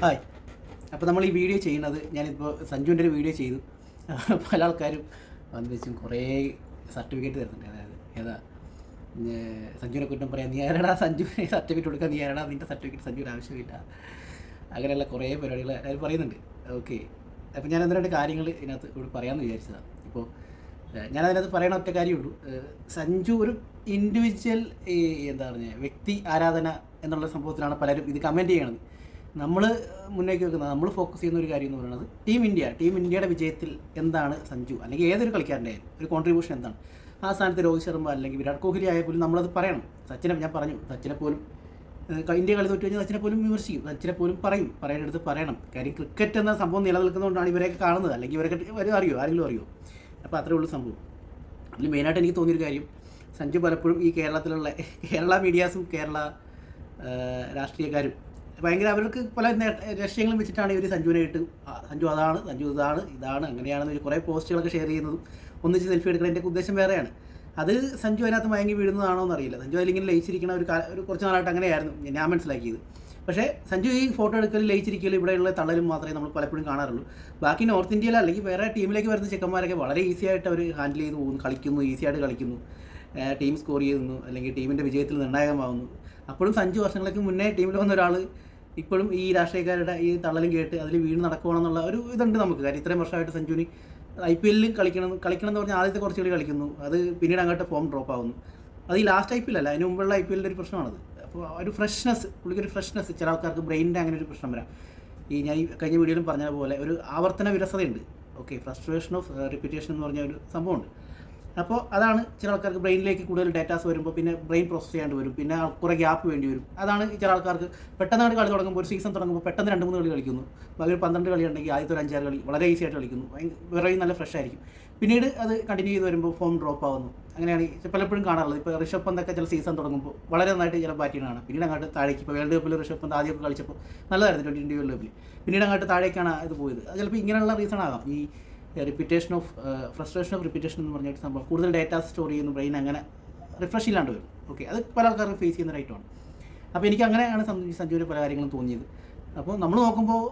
Hi. അപ്പോൾ നമ്മൾ ഈ വീഡിയോ ചെയ്യുന്നത്, ഞാനിപ്പോൾ സഞ്ജുവിൻ്റെ ഒരു വീഡിയോ ചെയ്തു. പല ആൾക്കാരും വന്ന് വെച്ചും കുറേ സർട്ടിഫിക്കറ്റ് തരുന്നുണ്ട്. അതായത് ഏതാ സഞ്ജുവിനെ കുറ്റം പറയാം, നീ ആരടാ സഞ്ജുവിനെ സർട്ടിഫിക്കറ്റ് കൊടുക്കുക, നീ ആരടാ നിൻ്റെ സർട്ടിഫിക്കറ്റ് സഞ്ജുവിന് ആവശ്യമില്ല, അങ്ങനെയുള്ള കുറേ പരിപാടികൾ അവർ പറയുന്നുണ്ട്. ഓക്കെ, അപ്പോൾ ഞാൻ ഒന്ന് രണ്ട് കാര്യങ്ങൾ ഇതിനകത്ത് ഇവിടെ പറയാമെന്ന് വിചാരിച്ചതാണ്. ഇപ്പോൾ ഞാനതിനകത്ത് പറയണ ഒറ്റ കാര്യമുള്ളൂ. സഞ്ജു ഒരു ഇൻഡിവിജ്വൽ എന്താ പറയുക വ്യക്തി ആരാധന എന്നുള്ള സംഭവത്തിലാണ് പലരും ഇത് കമൻറ്റ് ചെയ്യണത്. നമ്മൾ മുന്നേക്ക് വെക്കുന്നത്, നമ്മൾ ഫോക്കസ് ചെയ്യുന്ന ഒരു കാര്യം എന്ന് പറയുന്നത് ടീം ഇന്ത്യയുടെ വിജയത്തിൽ എന്താണ് സഞ്ജു അല്ലെങ്കിൽ ഏതൊരു കളിക്കാരൻ്റെ ഒരു കോൺട്രിബ്യൂഷൻ എന്താണ്. ആ സ്ഥാനത്ത് രോഹിത് ശർമ്മ അല്ലെങ്കിൽ വിരാട് കോഹ്ലി ആയാൽ പോലും നമ്മളത് പറയണം. സച്ചിനെ ഞാൻ പറഞ്ഞു, സച്ചിനെ പോലും ഇന്ത്യ കളി തോറ്റു കഴിഞ്ഞാൽ സച്ചിനെ പോലും വിമർശിക്കും, സച്ചിനെ പോലും പറയേണ്ടടുത്ത് പറയണം. കാര്യം ക്രിക്കറ്റ് എന്ന സംഭവം നിലനിൽക്കുന്നതുകൊണ്ടാണ് ഇവരെയൊക്കെ കാണുന്നത്, അല്ലെങ്കിൽ ഇവരൊക്കെ ആരെങ്കിലും അറിയോ. അപ്പോൾ അത്രേ ഉള്ളൂ സംഭവം. അതിൽ മെയിനായിട്ട് എനിക്ക് തോന്നിയൊരു കാര്യം, സഞ്ജു പലപ്പോഴും ഈ കേരള മീഡിയാസും കേരള രാഷ്ട്രീയക്കാരും ഭയങ്കര അവർക്ക് പല ലക്ഷ്യങ്ങളും വെച്ചിട്ടാണ് ഇവർ സഞ്ജുവിനെ ഇട്ട് സഞ്ജു അതാണ്, സഞ്ജു ഇതാണ് അങ്ങനെയാണെന്ന് കുറേ പോസ്റ്റുകളൊക്കെ ഷെയർ ചെയ്യുന്നതും ഒന്നിച്ച് സെൽഫി എടുക്കുന്നതിൻ്റെ ഉദ്ദേശം വേറെയാണ്. അത് സഞ്ജു അതിനകത്ത് മയങ്ങി വീഴുന്നതാണോ എന്നറിയില്ല. സഞ്ജു അതിലിങ്ങനെ ലയിച്ചിരിക്കുന്ന ഒരു കുറച്ച് നാളായിട്ട് അങ്ങനെയായിരുന്നു ഞാൻ മനസ്സിലാക്കിയത്. പക്ഷേ സഞ്ജു ഈ ഫോട്ടോ എടുക്കലും ലയിച്ചിരിക്കലും ഇവിടെയുള്ള തള്ളലും മാത്രമേ നമ്മൾ പലപ്പോഴും കാണാറുള്ളൂ. ബാക്കി നോർത്ത് ഇന്ത്യയിൽ അല്ലെങ്കിൽ വേറെ ടീമിലേക്ക് വരുന്ന ചെക്കന്മാരൊക്കെ വളരെ ഈസി ആയിട്ട് അവർ ഹാൻഡിൽ ചെയ്ത് പോകുന്നു, കളിക്കുന്നു, ഈസിയായിട്ട് കളിക്കുന്നു, ടീം സ്കോർ ചെയ്യുന്നു, അല്ലെങ്കിൽ ടീമിൻ്റെ വിജയത്തിൽ നിർണായകമാകുന്നു. അപ്പോഴും സഞ്ജു വർഷങ്ങൾക്ക് മുന്നേ ടീമിൽ വന്ന ഒരാൾ ഇപ്പോഴും ഈ രാഷ്ട്രീയക്കാരുടെ ഈ തള്ളലും കേട്ട് അതിൽ വീണ് നടക്കുകയാണെന്നുള്ള ഒരു ഇതുണ്ട് നമുക്ക്. കാര്യം ഇത്രയും വർഷമായിട്ട് സഞ്ജുവിന് IPL കളിക്കണം എന്ന് പറഞ്ഞാൽ ആദ്യത്തെ കുറച്ച് കളി കളിക്കുന്നു, അത് പിന്നീട് അങ്ങോട്ട് ഫോം ഡ്രോപ്പ് ആവുന്നു. അത് ഈ ലാസ്റ്റ് IPL അല്ല, അതിന് മുമ്പുള്ള IPL ഒരു പ്രശ്നമാണത്. അപ്പോൾ ഒരു പുള്ളിക്കൊരു ഫ്രഷ്നെസ്, ചില ആൾക്കാർക്ക് ബ്രെയിനിൻ്റെ അങ്ങനെ ഒരു പ്രശ്നം വരാം. ഞാൻ ഈ കഴിഞ്ഞ വീഡിയോയിലും പറഞ്ഞ പോലെ ഒരു ആവർത്തന വിരസതയുണ്ട്. ഓക്കെ, ഫ്രസ്ട്രേഷൻ ഓഫ് റിപ്പീറ്റേഷൻ എന്ന് പറഞ്ഞ ഒരു സംഭവമുണ്ട്. അപ്പോൾ അതാണ് ചില ആൾക്കാർക്ക് ബ്രെയിനിലേക്ക് കൂടുതൽ ഡേറ്റാസ് വരുമ്പോൾ പിന്നെ ബ്രെയിൻ പ്രോസസ് ചെയ്യാണ്ട് വരും, പിന്നെ കുറേ ഗ്യാപ്പ് വേണ്ടി വരും. അതാണ് ചില ആൾക്കാർക്ക് പെട്ടെന്ന് കളി തുടങ്ങുമ്പോൾ, ഒരു സീസൺ തുടങ്ങുമ്പോൾ പെട്ടെന്ന് 2-3 കളി കളിക്കുന്നു, ഒരു 12 കളി ഉണ്ടെങ്കിൽ ആദ്യത്തെ ഒരു 5-6 കളി വളരെ ഈസി ആയിട്ട് കളിക്കുന്നു, വേറെ നല്ല ഫ്രഷ് ആയിരിക്കും. പിന്നീട് അത് കണ്ടിന്യൂ ചെയ്ത് വരുമ്പോൾ ഫോം ഡ്രോപ്പ് ആവുന്നു. അങ്ങനെയാണ് പലപ്പോഴും കാണാറുള്ളത്. ഇപ്പോൾ ഋഷഭ് പന്തൊക്കെ ചില സീസൺ തുടങ്ങുമ്പോൾ വളരെ നന്നായിട്ട് ചില ബാറ്റിങ്ങാണ്, പിന്നീട് അങ്ങോട്ട് താഴേക്ക്. ഇപ്പോൾ വേൾഡ് കപ്പിൽ ഋഷഭ് പന്ത് ആദ്യമൊക്കെ കളിച്ചപ്പോൾ നല്ലതായിരുന്നു, T20 വേൾഡ് കപ്പിൽ. പിന്നീട് അങ്ങോട്ട് താഴേക്കാണ് ഇത് പോയത്. അത് ചിലപ്പോൾ ഇങ്ങനെയുള്ള റീസൺ ആകാം. ഈ ഫ്രസ്ട്രേഷൻ ഓഫ് റിപ്പീറ്റേഷൻ എന്ന് പറഞ്ഞൊരു സംഭവം, കൂടുതൽ ഡേറ്റാ സ്റ്റോർ ചെയ്യുന്നു, ബ്രെയിൻ അങ്ങനെ റിഫ്രഷ് ഇല്ലാണ്ട് വരും. ഓക്കെ, അത് പല ആൾക്കാർക്ക് ഫേസ് ചെയ്യുന്ന റൈറ്റാണ്. അപ്പോൾ എനിക്ക് അങ്ങനെയാണ് സഞ്ജുവിൻ്റെ പല കാര്യങ്ങളും തോന്നിയത്. അപ്പോൾ നമ്മൾ നോക്കുമ്പോൾ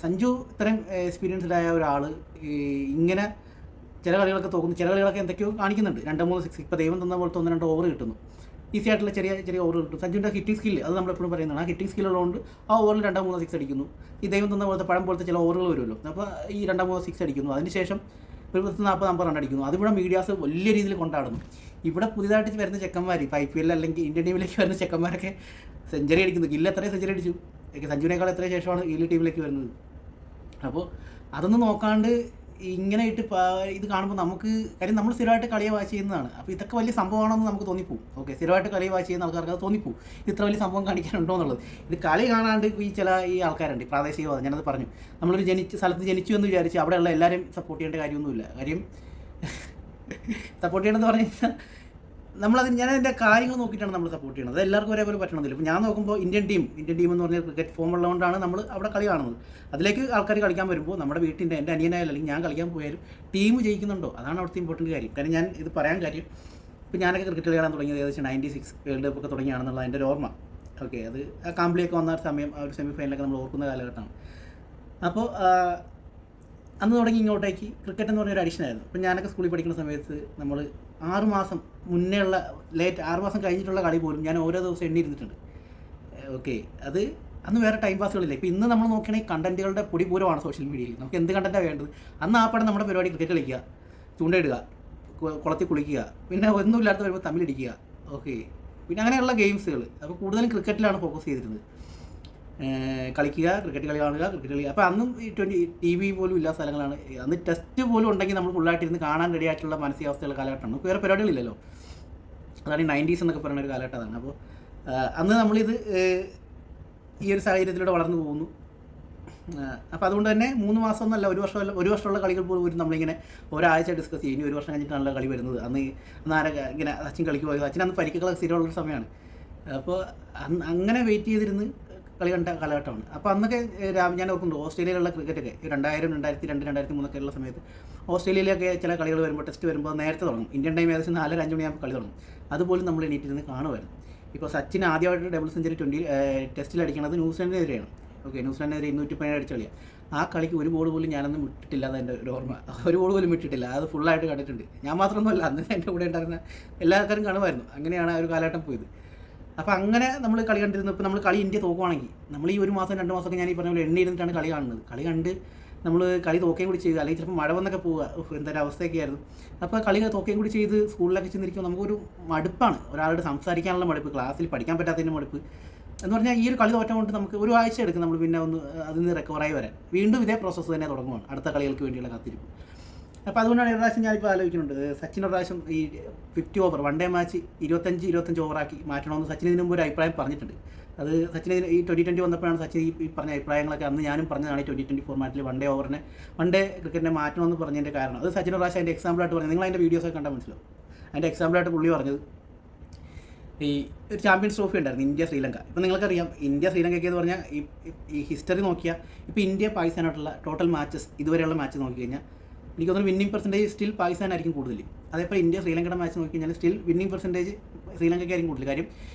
സഞ്ജു ഇത്രയും എക്സ്പീരിയൻസ്ഡ് ആയ ഒരാൾ ഇങ്ങനെ ചില കളികളൊക്കെ തോന്നുന്നു, ചില കളികളൊക്കെ എന്തൊക്കെയോ കാണിക്കുന്നുണ്ട്. 2-3 സിക്സ്, ഇപ്പോൾ ദൈവം തന്ന പോലത്തെ 1-2 ഓവർ കിട്ടുന്നു, ഈസി ആയിട്ടുള്ള ചെറിയ ഓവർ കിട്ടും. സഞ്ജുവിൻ്റെ ഹിറ്റിംഗ് സ്കില്ല് അത് നമ്മളെപ്പോഴും പറയുന്നതാണ്. ആ ഹിറ്റിംഗ് സ്കില്ലുള്ളതുകൊണ്ട് ആ ഓവറിൽ 2-3 സിക്സ് അടിക്കുന്നു. ഈ ദൈവം തന്ന പോലത്തെ പഴം പോലത്തെ ചില ഓവറുകൾ വരുമല്ലോ, അപ്പോൾ ഈ 2-3 സിക്സ് അടിക്കുന്നു, അതിനുശേഷം ഒരു 40 റൺ അടിക്കുന്നു. അതിവിടെ മീഡിയാസ് വലിയ രീതിയിൽ കൊണ്ടാടുന്നു. ഇവിടെ പുതിയതായിട്ട് വരുന്ന ചെക്കന്മാർ, ഇപ്പോൾ IPL അല്ലെങ്കിൽ ഇന്ത്യൻ ടീമിലേക്ക് വരുന്ന ചെക്കന്മാരൊക്കെ സെഞ്ചുറി അടിക്കുന്നു. ഗില്ല് എത്രയും സെഞ്ചുറി അടിച്ചു, സഞ്ജുവിനേക്കാൾ എത്ര ശേഷമാണ് ഈ ടീമിലേക്ക് വരുന്നത്. അപ്പോൾ അതൊന്നും നോക്കാണ്ട് ഇങ്ങനെ ഇട്ട് ഇത് കാണുമ്പോൾ നമുക്ക്, കാര്യം നമ്മൾ സ്ഥിരമായിട്ട് കളിയെ വാച്ച് ചെയ്യുന്നതാണ്. അപ്പോൾ ഇതൊക്കെ വലിയ സംഭവമാണെന്ന് നമുക്ക് തോന്നിപ്പോവും. ഓക്കെ, സ്ഥിരമായിട്ട് കളിയെ വാച്ച് ചെയ്യുന്ന ആൾക്കാർക്ക് അത് തോന്നിപ്പോവും, ഇത്ര വലിയ സംഭവം കാണിക്കാനുണ്ടോ എന്നുള്ളത്. ഇത് കളി കാണാണ്ട് ഈ ആൾക്കാരുണ്ട്, പ്രാദേശികവാദം. ഞാനത് പറഞ്ഞു, നമ്മളൊരു സ്ഥലത്ത് ജനിച്ചു എന്ന് വിചാരിച്ച് അവിടെയുള്ള എല്ലാവരും സപ്പോർട്ട് ചെയ്യേണ്ട കാര്യമൊന്നുമില്ല. കാര്യം സപ്പോർട്ട് ചെയ്യണമെന്ന് പറഞ്ഞു കഴിഞ്ഞാൽ ഞാൻ അതിൻ്റെ കാര്യങ്ങൾ നോക്കിയിട്ടാണ് നമ്മൾ സപ്പോർട്ട് ചെയ്യുന്നത്. അത് എല്ലാവർക്കും ഒരേപോലെ പറ്റണമെന്നില്ല. ഇപ്പോൾ ഞാൻ നോക്കുമ്പോൾ ഇന്ത്യൻ ടീം എന്ന് പറഞ്ഞാൽ ക്രിക്കറ്റ് ഫോം ഉള്ളതുകൊണ്ടാണ് നമ്മൾ അവിടെ കളി കാണുന്നത്. അതിലേക്ക് ആൾക്കാർ കളിക്കാൻ വരുമ്പോൾ നമ്മുടെ വീട്ടിൻ്റെ, എൻ്റെ അനിയനായാലും അല്ലെങ്കിൽ ഞാൻ കളിക്കാൻ പോയാലും ടീം ജയിക്കുന്നുണ്ടോ, അതാണ് അവിടുത്തെ ഇമ്പോർട്ടൻറ്റ് കാര്യം. കാരണം ഞാൻ ഇത് പറയാൻ കാര്യം, ഇപ്പോൾ ഞാനൊക്കെ ക്രിക്കറ്റ് കളി കാണാൻ തുടങ്ങിയത് ഏകദേശം 96 വേൾഡ് കപ്പ് ഒക്കെ തുടങ്ങിയാണെന്നുള്ള എൻ്റെ ഒരു ഓർമ്മ. ഓക്കെ, അത് ആ കാംബ്ലിയൊക്കെ വന്ന സമയം, ആ ഒരു സെമി ഫൈനലൊക്കെ നമ്മൾ ഓർക്കുന്ന കാലഘട്ടമാണ്. അപ്പോൾ അന്ന് തുടങ്ങി ഇങ്ങോട്ടേക്ക് ക്രിക്കറ്റ് എന്ന് പറഞ്ഞൊരു അഡിഷൻ ആയിരുന്നു. അപ്പോൾ ഞാനൊക്കെ സ്കൂളിൽ പഠിക്കുന്ന സമയത്ത് നമ്മൾ 6 മാസം മുന്നേ ഉള്ള 6 മാസം കഴിഞ്ഞിട്ടുള്ള കളി പോലും ഞാൻ ഓരോ ദിവസം എണ്ണിയിരുന്നിട്ടുണ്ട്. ഓക്കെ, അത് അന്ന് വേറെ ടൈം പാസുകളില്ല. ഇപ്പോൾ ഇന്ന് നമ്മൾ നോക്കുകയാണെങ്കിൽ കണ്ടൻറ്റുകളുടെ പൊടിപൂരമാണ് സോഷ്യൽ മീഡിയയിൽ. നമുക്ക് എന്ത് കണ്ടൻറ്റാണ് വേണ്ടത്? അന്ന് ആ പടം നമ്മുടെ പരിപാടി ക്രിക്കറ്റ് കളിക്കുക, ചൂണ്ടയിടുക, കുളത്തിൽ കുളിക്കുക, പിന്നെ ഒന്നുമില്ലാത്ത വരുമ്പോൾ തമ്മിലടിക്കുക. ഓക്കെ, പിന്നെ അങ്ങനെയുള്ള ഗെയിംസുകൾ. അപ്പോൾ കൂടുതലും ക്രിക്കറ്റിലാണ് ഫോക്കസ് ചെയ്തിരുന്നത്. കളിക്കുക, ക്രിക്കറ്റ് കളി കാണുക, ക്രിക്കറ്റ് കളി. അപ്പോൾ അന്നും ഈ TV പോലും ഇല്ലാത്ത സ്ഥലങ്ങളാണ്. അന്ന് ടെസ്റ്റ് പോലും ഉണ്ടെങ്കിൽ നമ്മൾ ഫുള്ളായിട്ടിരുന്ന് കാണാൻ റെഡിയായിട്ടുള്ള മാനസികാവസ്ഥയുള്ള കാലഘട്ടമാണ്. നമുക്ക് വേറെ പരിപാടികളില്ലല്ലോ. അതാണ് ഈ 90s എന്നൊക്കെ പറയുന്ന ഒരു കാലഘട്ടം. അതാണ്. അപ്പോൾ അന്ന് നമ്മളിത് ഈ ഒരു സാഹചര്യത്തിലൂടെ വളർന്നു പോകുന്നു. അപ്പോൾ അതുകൊണ്ട് തന്നെ 3 മാസം എന്നല്ല, ഒരു വർഷമുള്ള കളികൾ പോലും നമ്മളിങ്ങനെ ഒരാഴ്ച ഡിസ്കസ് ചെയ്യും. 1 വർഷം കഴിഞ്ഞിട്ടാണല്ലോ കളി വരുന്നത്. അന്ന് ആരൊക്കെ ഇങ്ങനെ സച്ചിൻ കളിക്ക് പോയത്, സച്ചിൻ അന്ന് പരിക്കുകളൊക്കെ സ്ഥിരമുള്ളൊരു സമയമാണ്. അപ്പോൾ അങ്ങനെ വെയിറ്റ് ചെയ്തിരുന്ന് കളി കണ്ട കാലഘട്ടമാണ്. അപ്പോൾ അന്നൊക്കെ ഞാൻ ഓർക്കുന്നുണ്ട്, ഓസ്ട്രേലിയയിലുള്ള ക്രിക്കറ്റൊക്കെ 2000, 2002, 2003 ഉള്ള സമയത്ത് ഓസ്ട്രേലിയയിലൊക്കെ ചില കളികൾ വരുമ്പോൾ, ടെസ്റ്റ് വരുമ്പോൾ നേരത്തെ തുടങ്ങും. ഇന്ത്യൻ ടൈം ഏകദേശം 4-5 മണിയാകുമ്പോൾ കളി തുടങ്ങും. അതുപോലും നമ്മൾ എണീറ്റിരുന്ന് കാണുമായിരുന്നു. ഇപ്പോൾ സച്ചിൻ ആദ്യമായിട്ട് ഡബിൾ സെഞ്ചുറി ടെസ്റ്റിൽ അടിക്കുന്നത് ന്യൂസിലൻഡിനെതിരെയാണ്. ഓക്കെ, ന്യൂസിലാൻഡിനെതിരെ 217 അടിച്ച കളിയാണ്. ആ കളിക്ക് ഒരു ബോൾ പോലും ഞാനൊന്നും വിട്ടിട്ടില്ല, അതെൻ്റെ ഒരു ഓർമ്മ. ഒരു ബോൾ പോലും വിട്ടിട്ടില്ല, അത് ഫുള്ളായിട്ട് കണ്ടിട്ടുണ്ട്. ഞാൻ മാത്രമൊന്നുമല്ല, അന്ന് എൻ്റെ കൂടെ ഉണ്ടായിരുന്ന എല്ലാ ആൾക്കാരും കാണുമായിരുന്നു. അങ്ങനെയാണ് ആ ഒരു കാലഘട്ടം പോയത്. അപ്പോൾ അങ്ങനെ നമ്മൾ കളി കണ്ടിരുന്നു. ഇപ്പോൾ നമ്മൾ കളി ഇന്ത്യ തോക്കുവാണെങ്കിൽ നമ്മൾ ഈ 1 മാസം 2 മാസമൊക്കെ ഞാൻ ഈ പറഞ്ഞ പോലെ എണ്ണിയിരുന്നിട്ടാണ് കളി കാണുന്നത്. കളി കണ്ട് നമ്മൾ കളി തോക്കുകയും കൂടി ചെയ്ത്, അല്ലെങ്കിൽ ചിലപ്പോൾ മഴ വന്നൊക്കെ പോവുക, എന്തൊരു അവസ്ഥയൊക്കെ ആയിരുന്നു. അപ്പോൾ കളി തോക്കുകയും കൂടി ചെയ്ത് സ്കൂളിലൊക്കെ ചെന്നിരിക്കുമ്പോൾ നമുക്കൊരു മടുപ്പാണ്, ഒരാളോട് സംസാരിക്കാനുള്ള മടുപ്പ്, ക്ലാസ്സിൽ പഠിക്കാൻ പറ്റാത്തതിൻ്റെ മടുപ്പ് എന്ന് പറഞ്ഞാൽ ഈ ഒരു കളി തോറ്റം കൊണ്ട് നമുക്ക് ഒരു ആഴ്ച എടുക്കും നമ്മൾ പിന്നെ ഒന്ന് അതിൽ നിന്ന് റിക്കവറായി വരാൻ. വീണ്ടും ഇതേ പ്രോസസ്സ് തന്നെ തുടങ്ങുവാണ്, അടുത്ത കളികൾക്ക് വേണ്ടിയുള്ള കാത്തിരിപ്പ്. അപ്പോൾ അതുകൊണ്ടാണ് ഒരു പ്രാവശ്യം ഞാനിപ്പോൾ ആലോചിക്കുന്നുണ്ട്, സച്ചിൻ ഒരു പ്രാവശ്യം ഈ 50 ഓവർ 1 ഡേ മാച്ച് 25 ഓവറാക്കി മാറ്റണമെന്ന് സച്ചിൻ ഇതിനു മുമ്പ് ഒരു അഭിപ്രായം പറഞ്ഞിട്ടുണ്ട്. അത് സച്ചിൻ ഈ 2020 വന്നപ്പോഴാണ് സച്ചിൻ ഈ പറഞ്ഞ അഭിപ്രായങ്ങളൊക്കെ അന്ന് ഞാനും പറഞ്ഞതാണ്. 2020 ഫോർമാറ്റിൽ 1 ഡേ ക്രിക്കറ്റിനെ മാറ്റണമെന്ന് പറഞ്ഞതിൻ്റെ കാരണം അത് സച്ചിൻ ഒരു പ്രാവശ്യം അതിൻ്റെ എക്സാമ്പിളായിട്ട് പറഞ്ഞത്. നിങ്ങൾ അതിൻ്റെ വീഡിയോസൊക്കെ കണ്ടാൽ മനസ്സിലാവും. അതിൻ്റെ എക്സാമ്പിളായിട്ട് പുള്ളി പറഞ്ഞത് ഈ ഒരു ചാമ്പ്യൻസ് ട്രോഫി ഉണ്ടായിരുന്നു ഇന്ത്യ ശ്രീലങ്ക. ഇപ്പോൾ നിങ്ങൾക്കറിയാം ഇന്ത്യ ശ്രീലങ്കയ്ക്ക് എന്ന് പറഞ്ഞാൽ ഈ ഹിസ്റ്ററി നോക്കിയാൽ ഇപ്പോൾ ഇന്ത്യ പാകിസ്ഥാനായിട്ടുള്ള ടോട്ടൽ മാച്ചസ് ഇതുവരെയുള്ള മാച്ച് നോക്കിക്കഴിഞ്ഞാൽ എനിക്ക് തോന്നുന്നു വിന്നിംഗ് പെർസെൻറ്റേജ് സ്റ്റിൽ പാകിസ്ഥാനായിരിക്കും കൂടുതൽ. അതേപോലെ ഇന്ത്യ ശ്രീലങ്കയുടെ മാച്ച് നോക്കിക്കഴിഞ്ഞാൽ സ്റ്റിൽ വിന്നിംഗ് പെർസെൻറ്റേജ് ശ്രീലങ്കയ്ക്കായിരിക്കും കൂടുതൽ. കാര്യം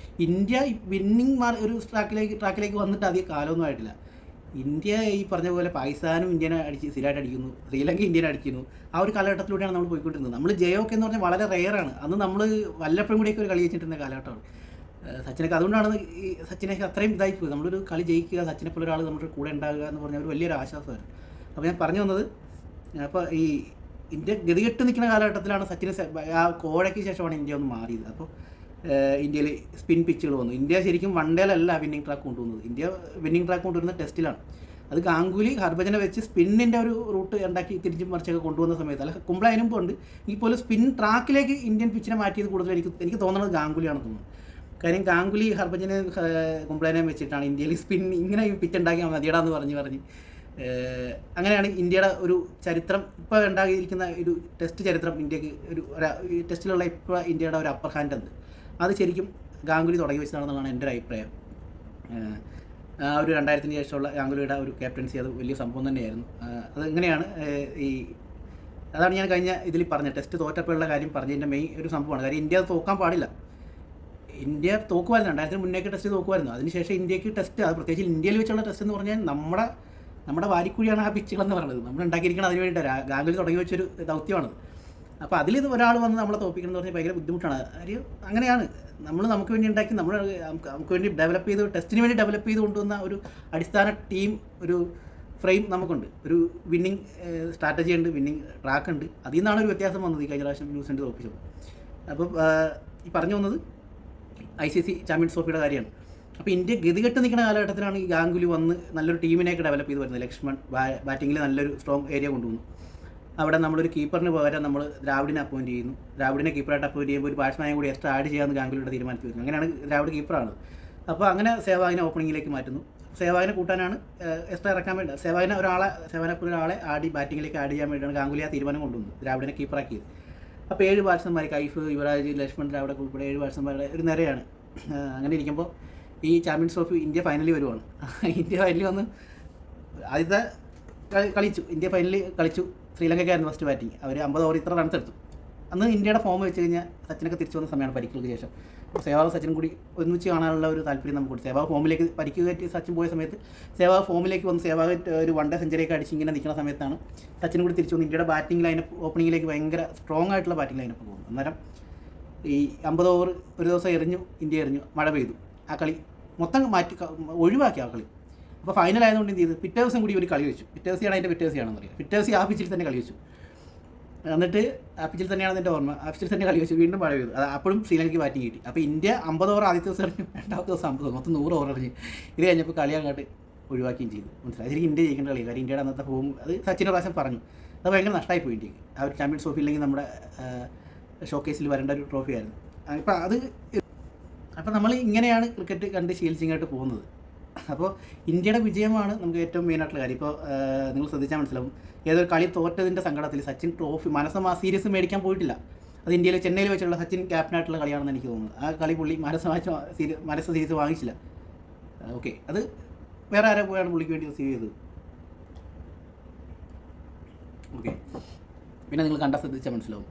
ഇന്ത്യ വിന്നിംഗ് ഒരു ട്രാക്കിലേക്ക് വന്നിട്ട് അധികം കാലമൊന്നും ആയിട്ടില്ല. ഇന്ത്യ ഈ പറഞ്ഞ പോലെ പാകിസ്ഥാനും ഇന്ത്യനെ സ്ഥിരമായിട്ട് അടിക്കുന്നു, ശ്രീലങ്ക ഇന്ത്യനെ അടിക്കുന്നു. ആ ഒരു കാലഘട്ടത്തിലൂടെയാണ് നമ്മൾ പോയിക്കൊണ്ടിരുന്നത്. നമ്മൾ ജയമൊക്കെ എന്ന് പറഞ്ഞാൽ വളരെ റെയറാണ്. അന്ന് നമ്മൾ വല്ലപ്പോഴും കൂടിയൊക്കെ ഒരു കളി ജയിച്ചിട്ടുള്ള കാലഘട്ടമാണ് സച്ചിനൊക്കെ. അതുകൊണ്ടാണ് ഈ സച്ചിനൊക്കെ അത്രയും ഇതായിപ്പോയി. നമ്മളൊരു കളി ജയിക്കുക, സച്ചിനെ പോലെ ഒരാൾ നമ്മുടെ കൂടെ ഉണ്ടാകുക എന്ന് പറഞ്ഞാൽ ഒരു വലിയൊരു ആശ്വാസമായിരുന്നു. അപ്പോൾ ഞാൻ പറഞ്ഞു വന്നത്, അപ്പോൾ ഈ ഇന്ത്യ ഗതികെട്ട് നിൽക്കുന്ന കാലഘട്ടത്തിലാണ് സച്ചിന് ആ കോഴയ്ക്ക് ശേഷമാണ് ഇന്ത്യ ഒന്ന് മാറിയത്. അപ്പോൾ ഇന്ത്യയിൽ സ്പിൻ പിച്ചുകൾ വന്നു. ഇന്ത്യ ശരിക്കും 1 ഡേയിലല്ല വിന്നിംഗ് ട്രാക്ക് കൊണ്ടുവന്നത്. ഇന്ത്യ വിന്നിംഗ് ട്രാക്ക് കൊണ്ടുവരുന്നത് ടെസ്റ്റിലാണ്. അത് ഗാംഗുലി ഹർഭജനെ വെച്ച് സ്പിന്നിൻ്റെ ഒരു റൂട്ട് ഉണ്ടാക്കി തിരിച്ചും മറിച്ചൊക്കെ കൊണ്ടുവന്ന സമയത്ത്, അല്ല കുംബ്ല അതിനും ഉണ്ട്, ഈ പോലെ സ്പിൻ ട്രാക്കിലേക്ക് ഇന്ത്യൻ പിച്ചിനെ മാറ്റിയത് കൂടുതൽ എനിക്ക് തോന്നുന്നത് ഗാംഗുലിയാണെന്ന് തോന്നുന്നു. കാര്യം ഗാംഗുലി ഹർഭജനെ കുംബ്ലേനെയും വെച്ചിട്ടാണ് ഇന്ത്യയിൽ സ്പിൻ ഇങ്ങനെ ഈ പിച്ച് ഉണ്ടാക്കിയാൽ മതിയടാന്ന് പറഞ്ഞ് അങ്ങനെയാണ് ഇന്ത്യയുടെ ഒരു ചരിത്രം ഇപ്പോൾ ഉണ്ടാകിയിരിക്കുന്ന ഒരു ടെസ്റ്റ് ചരിത്രം. ഇന്ത്യക്ക് ഈ ടെസ്റ്റിലുള്ള ഇപ്പോൾ ഇന്ത്യയുടെ ഒരു അപ്പർ ഹാൻഡ് ഉണ്ട്, അത് ശരിക്കും ഗാംഗുലി തുടങ്ങി വെച്ചതാണെന്നുള്ളതാണ് എൻ്റെ ഒരു അഭിപ്രായം. ആ ഒരു 2000-ന് ശേഷമുള്ള ഗാംഗുലിയുടെ ഒരു ക്യാപ്റ്റൻസി അത് വലിയ സംഭവം തന്നെയായിരുന്നു. അതെങ്ങനെയാണ് അതാണ് ഞാൻ കഴിഞ്ഞ ഇതിൽ പറഞ്ഞത്, ടെസ്റ്റ് തോറ്റപ്പോഴുള്ള കാര്യം പറഞ്ഞതിൻ്റെ മെയിൻ ഒരു സംഭവമാണ്. കാര്യം ഇന്ത്യ തോക്കാൻ പാടില്ല. ഇന്ത്യ തോക്കുമായിരുന്നു 2000-ന് മുന്നേക്ക് ടെസ്റ്റ് തോക്കുമായിരുന്നു. അതിനുശേഷം ഇന്ത്യക്ക് ടെസ്റ്റ്, അത് പ്രത്യേകിച്ച് ഇന്ത്യയിൽ വെച്ചുള്ള ടെസ്റ്റ് എന്ന് പറഞ്ഞാൽ നമ്മുടെ വാരിക്കുഴിയാണ് ആ പിച്ചുകളെന്ന് പറയുന്നത്. നമ്മൾ ഉണ്ടാക്കിയിരിക്കണം അതിന് വേണ്ടിയിട്ടാണ്. ഗാംഗുലി തുടങ്ങി വെച്ചൊരു ദൗത്യമാണത്. അപ്പോൾ അതിൽ ഒരാൾ വന്ന് നമ്മളെ തോപ്പിക്കണം എന്ന് പറഞ്ഞാൽ ഭയങ്കര ബുദ്ധിമുട്ടാണ്. അങ്ങനെയാണ് നമുക്ക് വേണ്ടി ഉണ്ടാക്കി, നമുക്ക് വേണ്ടി ഡെവലപ്പ് ചെയ്ത്, ടെസ്റ്റിന് വേണ്ടി ഡെവലപ്പ് ചെയ്ത് കൊണ്ടുവന്ന ഒരു അടിസ്ഥാന ടീം, ഒരു ഫ്രെയിം നമുക്കുണ്ട്. ഒരു വിന്നിങ് സ്ട്രാറ്റജി ഉണ്ട്, വിന്നിങ് ട്രാക്ക് ഉണ്ട്. അതിൽ നിന്നാണ് ഒരു വ്യത്യാസം വന്നത് ഈ കഴിഞ്ഞ പ്രാവശ്യം ന്യൂസിലൻഡ് തോപ്പിച്ചത്. അപ്പോൾ ഈ പറഞ്ഞു വന്നത് ICC ചാമ്പ്യൻസ് ട്രോഫിയുടെ കാര്യമാണ്. അപ്പോൾ ഇന്ത്യ ഗതികെട്ട് നിൽക്കുന്ന കാലഘട്ടത്തിലാണ് ഈ ഗാംഗുലി വന്ന് നല്ലൊരു ടീമിനെയൊക്കെ ഡെവലപ്പ് ചെയ്ത് വരുന്നത്. ലക്ഷ്മൺ ബാറ്റിങ്ങിൽ നല്ലൊരു സ്ട്രോങ് ഏരിയ കൊണ്ടുവന്നു. അവിടെ നമ്മളൊരു കീപ്പറിന് പകരം നമ്മൾ ദ്രാവിഡിനെ അപ്പോയിൻറ്റ് ചെയ്യുന്നു. ദ്രാവിഡിനെ കീപ്പറായിട്ട് അപ്പോയിൻറ്റ് ചെയ്യുമ്പോൾ ഒരു ബാറ്റ്സ്മാനെ കൂടി എക്സ്ട്രാ ആഡ് ചെയ്യാമെന്ന് ഗാംഗുലിയുടെ തീരുമാനത്തിൽ വരുന്നു. അങ്ങനെയാണ് ദ്രാവിഡ് കീപ്പറാണ്. അപ്പോൾ അങ്ങനെ സേവാഗിനെ ഓപ്പണിങ്ങിലേക്ക് മാറ്റുന്നു. സേവാഗിനെ കൂട്ടാനാണ് എക്സ്ട്രാ ഇറക്കാൻ വേണ്ടി സേവാഗിനെ ഒരാളെ ബാറ്റിങ്ങിലേക്ക് ആഡ് ചെയ്യാൻ വേണ്ടിയാണ് ഗാംഗുലി ആ തീരുമാനം കൊണ്ടുവന്നത്, ദ്രാവിഡിനെ കീപ്പറാക്കിയത്. അപ്പോൾ 7 ബാറ്റ്സ്മാൻമാർ, കൈഫ്, യുവരാജ്, ലക്ഷ്മൺ, ദ്രാവിഡ് ഉൾപ്പെടെ 7 ബാറ്റ്സ്മാൻമാരുടെ ഒരു നിരയാണ്. അങ്ങനെ ഇരിക്കുമ്പോൾ ഈ ചാമ്പ്യൻസ് ട്രോഫി ഇന്ത്യ ഫൈനലിൽ വരുവാണ്. ഇന്ത്യ ഫൈനലിൽ വന്ന് ആദ്യത്തെ ഇന്ത്യ ഫൈനലിൽ കളിച്ചു. ശ്രീലങ്കയ്ക്കായിരുന്നു ഫസ്റ്റ് ബാറ്റിംഗ്. അവർ 50 ഓവർ ഇത്ര റൺസ് എടുത്തു. അന്ന് ഇന്ത്യയുടെ ഫോം വെച്ച് കഴിഞ്ഞാൽ സച്ചിനൊക്കെ തിരിച്ചു വന്ന സമയമാണ് പരിക്കുകൾക്ക് ശേഷം. സേവാഗ് സച്ചിനും കൂടി ഒരുമിച്ച് കാണാനുള്ള ഒരു താല്പര്യം നമുക്കുണ്ട്. സേവാഗ് ഫോമിലേക്ക് പരിക്ക് കയറ്റി സച്ചിൻ പോയ സമയത്ത് സേവാഗ് ഫോമിലേക്ക് വന്ന് സേവാഗ് ഒരു 1 ഡേ സെഞ്ചുറിയൊക്കെ അടിച്ച് ഇങ്ങനെ നിൽക്കുന്ന സമയത്താണ് സച്ചിനും കൂടി തിരിച്ചു വന്ന് ഇന്ത്യയുടെ ബാറ്റിംഗ് ലൈനപ്പ് ഓപ്പണിങ്ങിലേക്ക് ഭയങ്കര സ്ട്രോങ് ആയിട്ടുള്ള ബാറ്റിംഗ് ലൈനപ്പ് പോകുന്നു. അന്നേരം ഈ 50 ഓവർ ഒരു ദിവസം ഇന്ത്യ എറിഞ്ഞു, മഴ പെയ്തു. ആ കളി മൊത്തം ഒഴിവാക്കി ആ കളി. അപ്പോൾ ഫൈനൽ ആയതുകൊണ്ട് എന്ത് ചെയ്തു, പിറ്റേ ദിവസം കൂടി ഒരു കളി വെച്ചു. പിറ്റേ ദിവസമാണെന്ന് അറിയാം. പിറ്റേ ദിവസം ആ പിച്ചിൽ തന്നെ കളി വെച്ചു. എന്നിട്ട് ആ പിച്ചിൽ തന്നെയാണ് എൻ്റെ ഓർമ്മ. ആ പിച്ചിൽ തന്നെ കളി വെച്ചു. വീണ്ടും മഴ പെയ്തു. അപ്പോഴും ശ്രീലങ്കയ്ക്ക് ബാറ്റിംഗ് കിട്ടി. അപ്പോൾ ഇന്ത്യ 50 ഓവർ ആദ്യത്തെ ദിവസം എറിഞ്ഞു, രണ്ടാമത്തെ ദിവസം 50 ഓവർ, മൊത്തം 100 ഓവർ എറിഞ്ഞു. ഇത് കഴിഞ്ഞപ്പോൾ കളി അങ്ങോട്ട് ഒഴിവാക്കുകയും ചെയ്തു. മനസ്സിലായി, ശരിക്കും ഇന്ത്യ ജയിക്കേണ്ട കളി. കാര്യം ഇന്ത്യയുടെ അന്നത്തെ ഫോം അത് സച്ചിൻ്റെ പ്രാവശ്യം പറഞ്ഞു, അത് ഭയങ്കര നഷ്ടമായിപ്പോയി ഇന്ത്യക്ക്. ആ ഒരു ചാമ്പ്യൻസ് ട്രോഫി ഇല്ലെങ്കിൽ നമ്മുടെ ഷോക്കേസിൽ വരേണ്ട ഒരു ട്രോഫിയായിരുന്നു. അപ്പോൾ നമ്മൾ ഇങ്ങനെയാണ് ക്രിക്കറ്റ് കണ്ട് ശീലിച്ചിങ്ങോട്ട് പോകുന്നത്. അപ്പോൾ ഇന്ത്യയുടെ വിജയമാണ് നമുക്ക് ഏറ്റവും മെയിനായിട്ടുള്ള കാര്യം. ഇപ്പോൾ നിങ്ങൾ ശ്രദ്ധിച്ചാൽ മനസ്സിലാവും, ഏതൊരു കളി തോറ്റതിൻ്റെ സങ്കടത്തിൽ സച്ചിൻ ട്രോഫി ആ സീരീസ് മേടിക്കാൻ പോയിട്ടില്ല. അത് ഇന്ത്യയിൽ ചെന്നൈയിൽ വെച്ചുള്ള സച്ചിൻ ക്യാപ്റ്റനായിട്ടുള്ള കളിയാണെന്ന് എനിക്ക് തോന്നുന്നത്. ആ കളി പുള്ളി മനസ്സ് സീരീസ് വാങ്ങിച്ചില്ല. ഓക്കെ, അത് വേറെ ആരെ പോയാണ് പുള്ളിക്ക് വേണ്ടി റിസീവ് ചെയ്തത്. ഓക്കെ, പിന്നെ നിങ്ങൾ ശ്രദ്ധിച്ചാൽ മനസ്സിലാവും,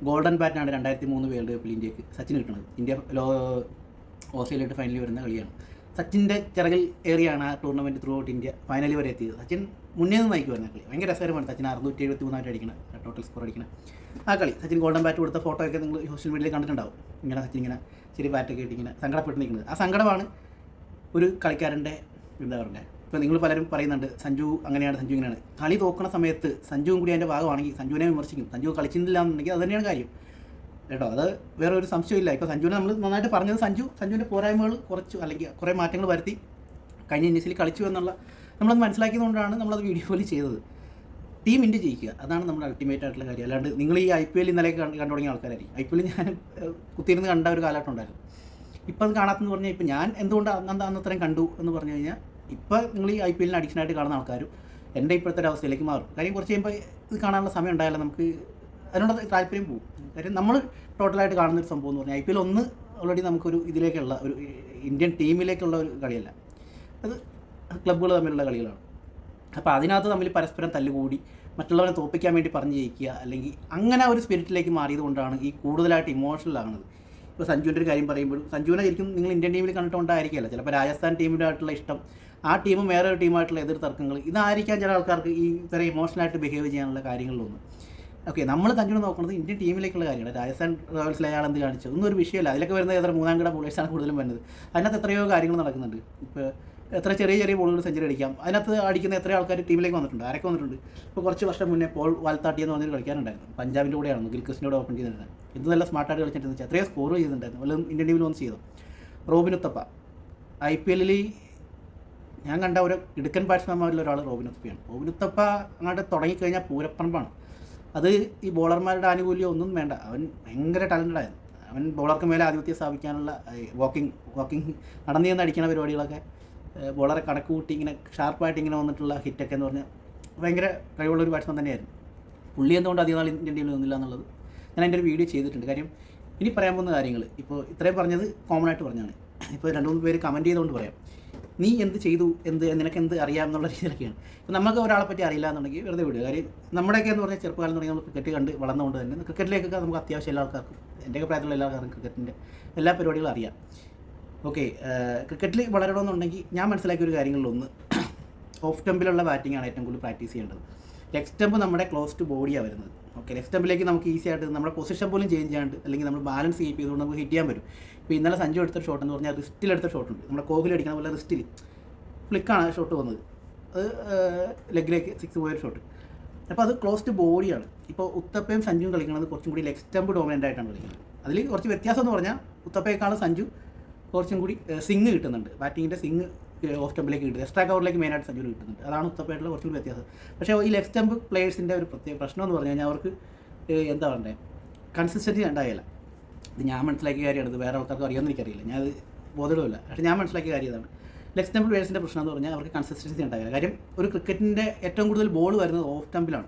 ഗോൾഡൻ ബാറ്റാണ് 2003 വേൾഡ് കപ്പിൽ ഇന്ത്യക്ക് സച്ചിൻ കിട്ടുന്നത്. ഇന്ത്യ ഓസ്ട്രേലിയയുടെ ഫൈനലിൽ വരുന്ന കളിയാണ്. സച്ചിൻ്റെ ചിറകിൽ ഏറിയാണ് ആ tournament through out India finally വരെ എത്തിയത്. സച്ചിൻ മുന്നേ നിന്ന് നയിക്കുമായിരുന്നു കളി. ഭയങ്കര രസകരമാണ്. സച്ചിൻ 673 അടിക്കണം, ടോട്ടൽ സ്കോർ അടിക്കണം ആ കളി. സച്ചിൻ ഗോൾഡൻ ബാറ്റ് കൊടുത്ത ഫോട്ടോ ഒക്കെ നിങ്ങൾ സോഷ്യൽ മീഡിയയിൽ കണ്ടിട്ടുണ്ടാവും. ഇങ്ങനെ സച്ചിൻ ഇങ്ങനെ ശരി ബാറ്റൊക്കെ ഇട്ട് ഇങ്ങനെ സങ്കടപ്പെട്ട് നിൽക്കുന്നത്. ആ സങ്കടമാണ് ഒരു കളിക്കാരൻ്റെ എന്താ പറയുക. ഇപ്പോൾ നിങ്ങൾ പലരും പറയുന്നുണ്ട് സഞ്ജു അങ്ങനെയാണ്, സഞ്ജു ഇങ്ങനെയാണ്. കളി തോക്കുന്ന സമയത്ത് സഞ്ജുവും കൂടി അതിൻ്റെ ഭാഗമാണെങ്കിൽ സഞ്ജുവിനെ വിമർശിക്കും. സഞ്ജു കളിച്ചിട്ടില്ല എന്നുണ്ടെങ്കിൽ അത് തന്നെയാണ് കാര്യം കേട്ടോ. അത് വേറെ ഒരു സംശയമില്ല. ഇപ്പോൾ സഞ്ജുവിനെ നമ്മൾ നന്നായിട്ട് പറഞ്ഞത് സഞ്ജുവിൻ്റെ പോരായ്മകൾ കുറച്ചു അല്ലെങ്കിൽ കുറേ മാറ്റങ്ങൾ വരുത്തി കഴിഞ്ഞ ഇന്നിങ്സിൽ കളിച്ചു എന്നുള്ള നമ്മളത് മനസ്സിലാക്കിയതുകൊണ്ടാണ് നമ്മളത് വീഡിയോയിൽ ചെയ്തത്. ടീം ഇന്ത്യ ജയിക്കുക, അതാണ് നമ്മുടെ അൾട്ടിമേറ്റ് ആയിട്ടുള്ള കാര്യം. അല്ലാണ്ട് നിങ്ങൾ ഈ IPL ഇന്നലെ കണ്ടു തുടങ്ങിയ ആൾക്കാരായിരിക്കും. IPL ഞാൻ കുത്തിയിരുന്ന് കണ്ട ഒരു കാലഘട്ടം ഉണ്ടായിരുന്നു. ഇപ്പം അത് കാണാത്തെന്ന് പറഞ്ഞാൽ ഇപ്പം ഞാൻ എന്തുകൊണ്ട് അന്നത്രയും കണ്ടു എന്ന് പറഞ്ഞു കഴിഞ്ഞാൽ ഇപ്പോൾ നിങ്ങൾ ഈ IPL അഡിക്ഷനായിട്ട് കാണുന്ന ആൾക്കാരും എൻ്റെ ഇപ്പോഴത്തെ ഒരു അവസ്ഥയിലേക്ക് മാറും. കാര്യം കുറച്ച് കഴിയുമ്പോൾ ഇത് കാണാനുള്ള സമയം ഉണ്ടായാലും നമുക്ക് അതിനോട് താല്പര്യം പോകും. കാര്യം നമ്മൾ ടോട്ടലായിട്ട് കാണുന്നൊരു സംഭവം എന്ന് പറഞ്ഞാൽ IPL ഒന്ന് ഓൾറെഡി നമുക്കൊരു ഇതിലേക്കുള്ള ഒരു ഇന്ത്യൻ ടീമിലേക്കുള്ള ഒരു കളിയല്ല, അത് ക്ലബ്ബുകൾ തമ്മിലുള്ള കളികളാണ്. അപ്പോൾ അതിനകത്ത് തമ്മിൽ പരസ്പരം തല്ലുകൂടി മറ്റുള്ളവരെ തോൽപ്പിക്കാൻ വേണ്ടി പറഞ്ഞ് ജയിക്കുക അല്ലെങ്കിൽ അങ്ങനെ ഒരു സ്പിരിറ്റിലേക്ക് മാറിയത് കൊണ്ടാണ് ഈ കൂടുതലായിട്ട് ഇമോഷണൽ ആകുന്നത്. ഇപ്പോൾ സഞ്ജുവിൻ്റെ ഒരു കാര്യം പറയുമ്പോഴും സഞ്ജുവിനെ ശരിക്കും നിങ്ങൾ ഇന്ത്യൻ ടീമിൽ കണ്ടിട്ടുണ്ടായിരിക്കില്ല. ചിലപ്പോൾ രാജസ്ഥാൻ ടീമിനായിട്ടുള്ള ഇഷ്ടം, ആ ടീമും വേറെ ഒരു ടീമായിട്ടുള്ള എതിർ തർക്കങ്ങൾ, ഇതായിരിക്കാം ചില ആൾക്കാർക്ക് ഈ ഇത്ര ഇമോഷണലായിട്ട് ബിഹേവ് ചെയ്യാനുള്ള കാര്യങ്ങളിലൊന്നും. ഓക്കെ, നമ്മൾ സഞ്ജുവിനെ നോക്കുന്നത് ഇന്ത്യൻ ടീമിലേക്കുള്ള കാര്യമാണ്. രാജസ്ഥാൻ റോയൽസിൽ അയാൾ എന്ത് കാണിച്ചു ഒന്നും ഒരു വിഷയമല്ല. അതിലൊക്കെ വരുന്നത് എത്ര മൂന്നാം കിട ബോളേഴ്സാണ് കൂടുതലും വരുന്നത്. അതിനകത്ത് എത്രയോ കാര്യങ്ങൾ നടക്കുന്നുണ്ട്. ഇപ്പോൾ എത്ര ചെറിയ ബോളുകൾ സെഞ്ചുറി അടിക്കാം. അതിനകത്ത് അടിക്കുന്ന എത്ര ആൾക്കാർ ടീമിലേക്ക് വന്നിട്ടുണ്ട്, ആരൊക്കെ വന്നിട്ടുണ്ട്. ഇപ്പോൾ കുറച്ച് വർഷം മുന്നേ പോൾ വാൽത്താട്ടി എന്ന് പറഞ്ഞൊരു കളിക്കാനുണ്ടായിരുന്നു. പഞ്ചാബിൻ്റെ കൂടെയാണ് ഗിൽക്രിസ്റ്റിനോട് ഓപ്പൺ ചെയ്തിരുന്നത്. എന്ത് നല്ല സ്മാർട്ടായിട്ട് കളിച്ചിട്ടുണ്ടെന്ന് വെച്ചാൽ എത്രയോ സ്കോർ ചെയ്തിട്ടുണ്ടായിരുന്നു. വല്ലതും ഇന്ത്യൻ ടീമിൽ വന്ന് ചെയ്തോ. റോബിൻ ഉത്തപ്പ IPL ഞാൻ കണ്ട ഒരു ഇടുക്കൻ ബാറ്റ്സ്മാൻമാരിൽ ഒരാൾ റോബിൻ ഉത്തപ്പയാണ്. റോബിൻ ഉത്തപ്പ അങ്ങോട്ട് തുടങ്ങിക്കഴിഞ്ഞാൽ പൂരപ്പറമ്പാണ്. അത് ഈ ബോളർമാരുടെ ആനുകൂല്യം ഒന്നും വേണ്ട. അവൻ ഭയങ്കര ടാലൻറ്റഡായിരുന്നു. അവൻ ബോളർക്ക് മേലെ ആധിപത്യം സ്ഥാപിക്കാനുള്ള വാക്കിംഗ് നടന്നു ചെന്ന് അടിക്കുന്ന പരിപാടികളൊക്കെ ബോളറെ കണക്ക് കൂട്ടി ഇങ്ങനെ ഷാർപ്പായിട്ട് ഇങ്ങനെ വന്നിട്ടുള്ള ഹിറ്റൊക്കെ എന്ന് പറഞ്ഞാൽ ഭയങ്കര കഴിവുള്ളൊരു ബാറ്റ്സ്മാൻ തന്നെയായിരുന്നു. പുള്ളി എന്തുകൊണ്ട് അധികം നാൾ ഇന്ത്യൻ ടീമിൽ നിന്നില്ല എന്നുള്ളത് ഞാൻ എൻ്റെ ഒരു വീഡിയോ ചെയ്തിട്ടുണ്ട്. കാര്യം ഇനി പറയാൻ പോകുന്ന കാര്യങ്ങൾ ഇപ്പോൾ ഇത്രയും പറഞ്ഞത് കോമൺ ആയിട്ട് പറഞ്ഞാണ്. ഇപ്പോൾ 2-3 പേര് കമൻറ്റ് ചെയ്തുകൊണ്ട് പറയാം, നീ എന്ത് ചെയ്തു, നിനക്ക് എന്ത് അറിയാം എന്നുള്ള രീതിയിലൊക്കെയാണ്. ഇപ്പോൾ നമുക്ക് ഒരാളെ പറ്റി അറിയില്ല എന്നുണ്ടെങ്കിൽ വെറുതെ വിടുക. കാര്യം നമ്മുടെയൊക്കെ എന്ന് പറഞ്ഞാൽ ചെറുപ്പകാലം തുടങ്ങി നമ്മൾ ക്രിക്കറ്റ് കണ്ട് വളർന്നുകൊണ്ട് തന്നെ ക്രിക്കറ്റിലേക്കൊക്കെ നമുക്ക് അത്യാവശ്യം എല്ലാ ആൾക്കാർക്കും, എൻ്റെയൊക്കെ പ്രായത്തിലുള്ള എല്ലാ ആൾക്കാർക്കും ക്രിക്കറ്റിൻ്റെ എല്ലാ പരിപാടികളും അറിയാം. ഓക്കെ, ക്രിക്കറ്റിൽ വളരണമെന്നുണ്ടെങ്കിൽ ഞാൻ മനസ്സിലാക്കിയ ഒരു കാര്യങ്ങളിലൊന്ന് ഓഫ് സ്റ്റമ്പിലുള്ള ബാറ്റിംഗ് ആണ് ഏറ്റവും കൂടുതൽ പ്രാക്ടീസ് ചെയ്യേണ്ടത്. ലെഗ് സ്റ്റമ്പ് നമ്മുടെ ക്ലോസ് ടു ബോഡിയാണ് വരുന്നത്. ഓക്കെ, ലെഗ് സ്റ്റമ്പിലേക്ക് നമുക്ക് ഈസി ആയിട്ട് നമ്മുടെ പൊസിഷൻ പോലും ചേഞ്ച് ചെയ്യാണ്ട് അല്ലെങ്കിൽ നമ്മൾ ബാലൻസ് കീപ്പ് ചെയ്തുകൊണ്ട് നമുക്ക് ഹിറ്റ് ചെയ്യാൻ പറ്റും. ഇപ്പോൾ ഇന്നലെ സഞ്ജു എടുത്തൊരു ഷോട്ട് എന്ന് പറഞ്ഞാൽ റിസ്റ്റിലെടുത്ത ഷോട്ടുണ്ട്. നമ്മുടെ കോഹ്ലി അടിക്കുന്ന പോലെ റിസ്റ്റിൽ ഫ്ലിക്കാണ് ഷോട്ട് വന്നത്. അത് ലെഗിലേക്ക് 6 പോയൊരു ഷോട്ട്. അപ്പോൾ അത് ക്ലോസ് ടു ബോഡിയാണ്. ഇപ്പോൾ ഉത്തപ്പയും സഞ്ജുവും കളിക്കുന്നത് കുറച്ചും കൂടി ലെഗ് സ്റ്റമ്പ് ഡോമിനൻ്റ് ആയിട്ടാണ് കളിക്കുന്നത്. അതിൽ കുറച്ച് വ്യത്യാസം എന്ന് പറഞ്ഞാൽ ഉത്തപ്പയേക്കാളും സഞ്ജു കുറച്ചും കൂടി സിങ് കിട്ടുന്നുണ്ട്. ബാറ്റിങ്ങിൻ്റെ സിങ് ഓഫ് സ്റ്റമ്പിലേക്ക് കിട്ടുന്നത്, എക്സ്ട്രാ കവറിലേക്ക് മെയിനായിട്ട് സഞ്ജുവിന് കിട്ടുന്നുണ്ട്. അതാണ് ഉത്തപ്പയായിട്ടുള്ള കുറച്ചും കൂടി വ്യത്യാസം. പക്ഷേ ഈ ലെഗ് സ്റ്റമ്പ് പ്ലേയേഴ്സിൻ്റെ ഒരു പ്രത്യേക പ്രശ്നം എന്ന് പറഞ്ഞു കഴിഞ്ഞാൽ അവർക്ക് എന്താ പറയണ്ടേ, കൺസിസ്റ്റൻസി ഉണ്ടായില്ല. ഇത് ഞാൻ മനസ്സിലാക്കിയ കാര്യമാണ്. ഇത് വേറെ ആൾക്കാർക്ക് അറിയാമെന്ന് എനിക്കറിയില്ല, ഞാൻ അത് ബോധമില്ല. പക്ഷേ ഞാൻ മനസ്സിലാക്കിയ കാര്യം ഇതാണ്. ലെഗ് സ്റ്റമ്പ് പ്ലേയേഴ്സിൻ്റെ പ്രശ്നം എന്ന് പറഞ്ഞാൽ അവർക്ക് കൺസിസ്റ്റൻസി ഉണ്ടായില്ല. കാര്യം ഒരു ക്രിക്കറ്റിൻ്റെ ഏറ്റവും കൂടുതൽ ബോൾ വരുന്നത് ഓഫ് സ്റ്റമ്പിലാണ്.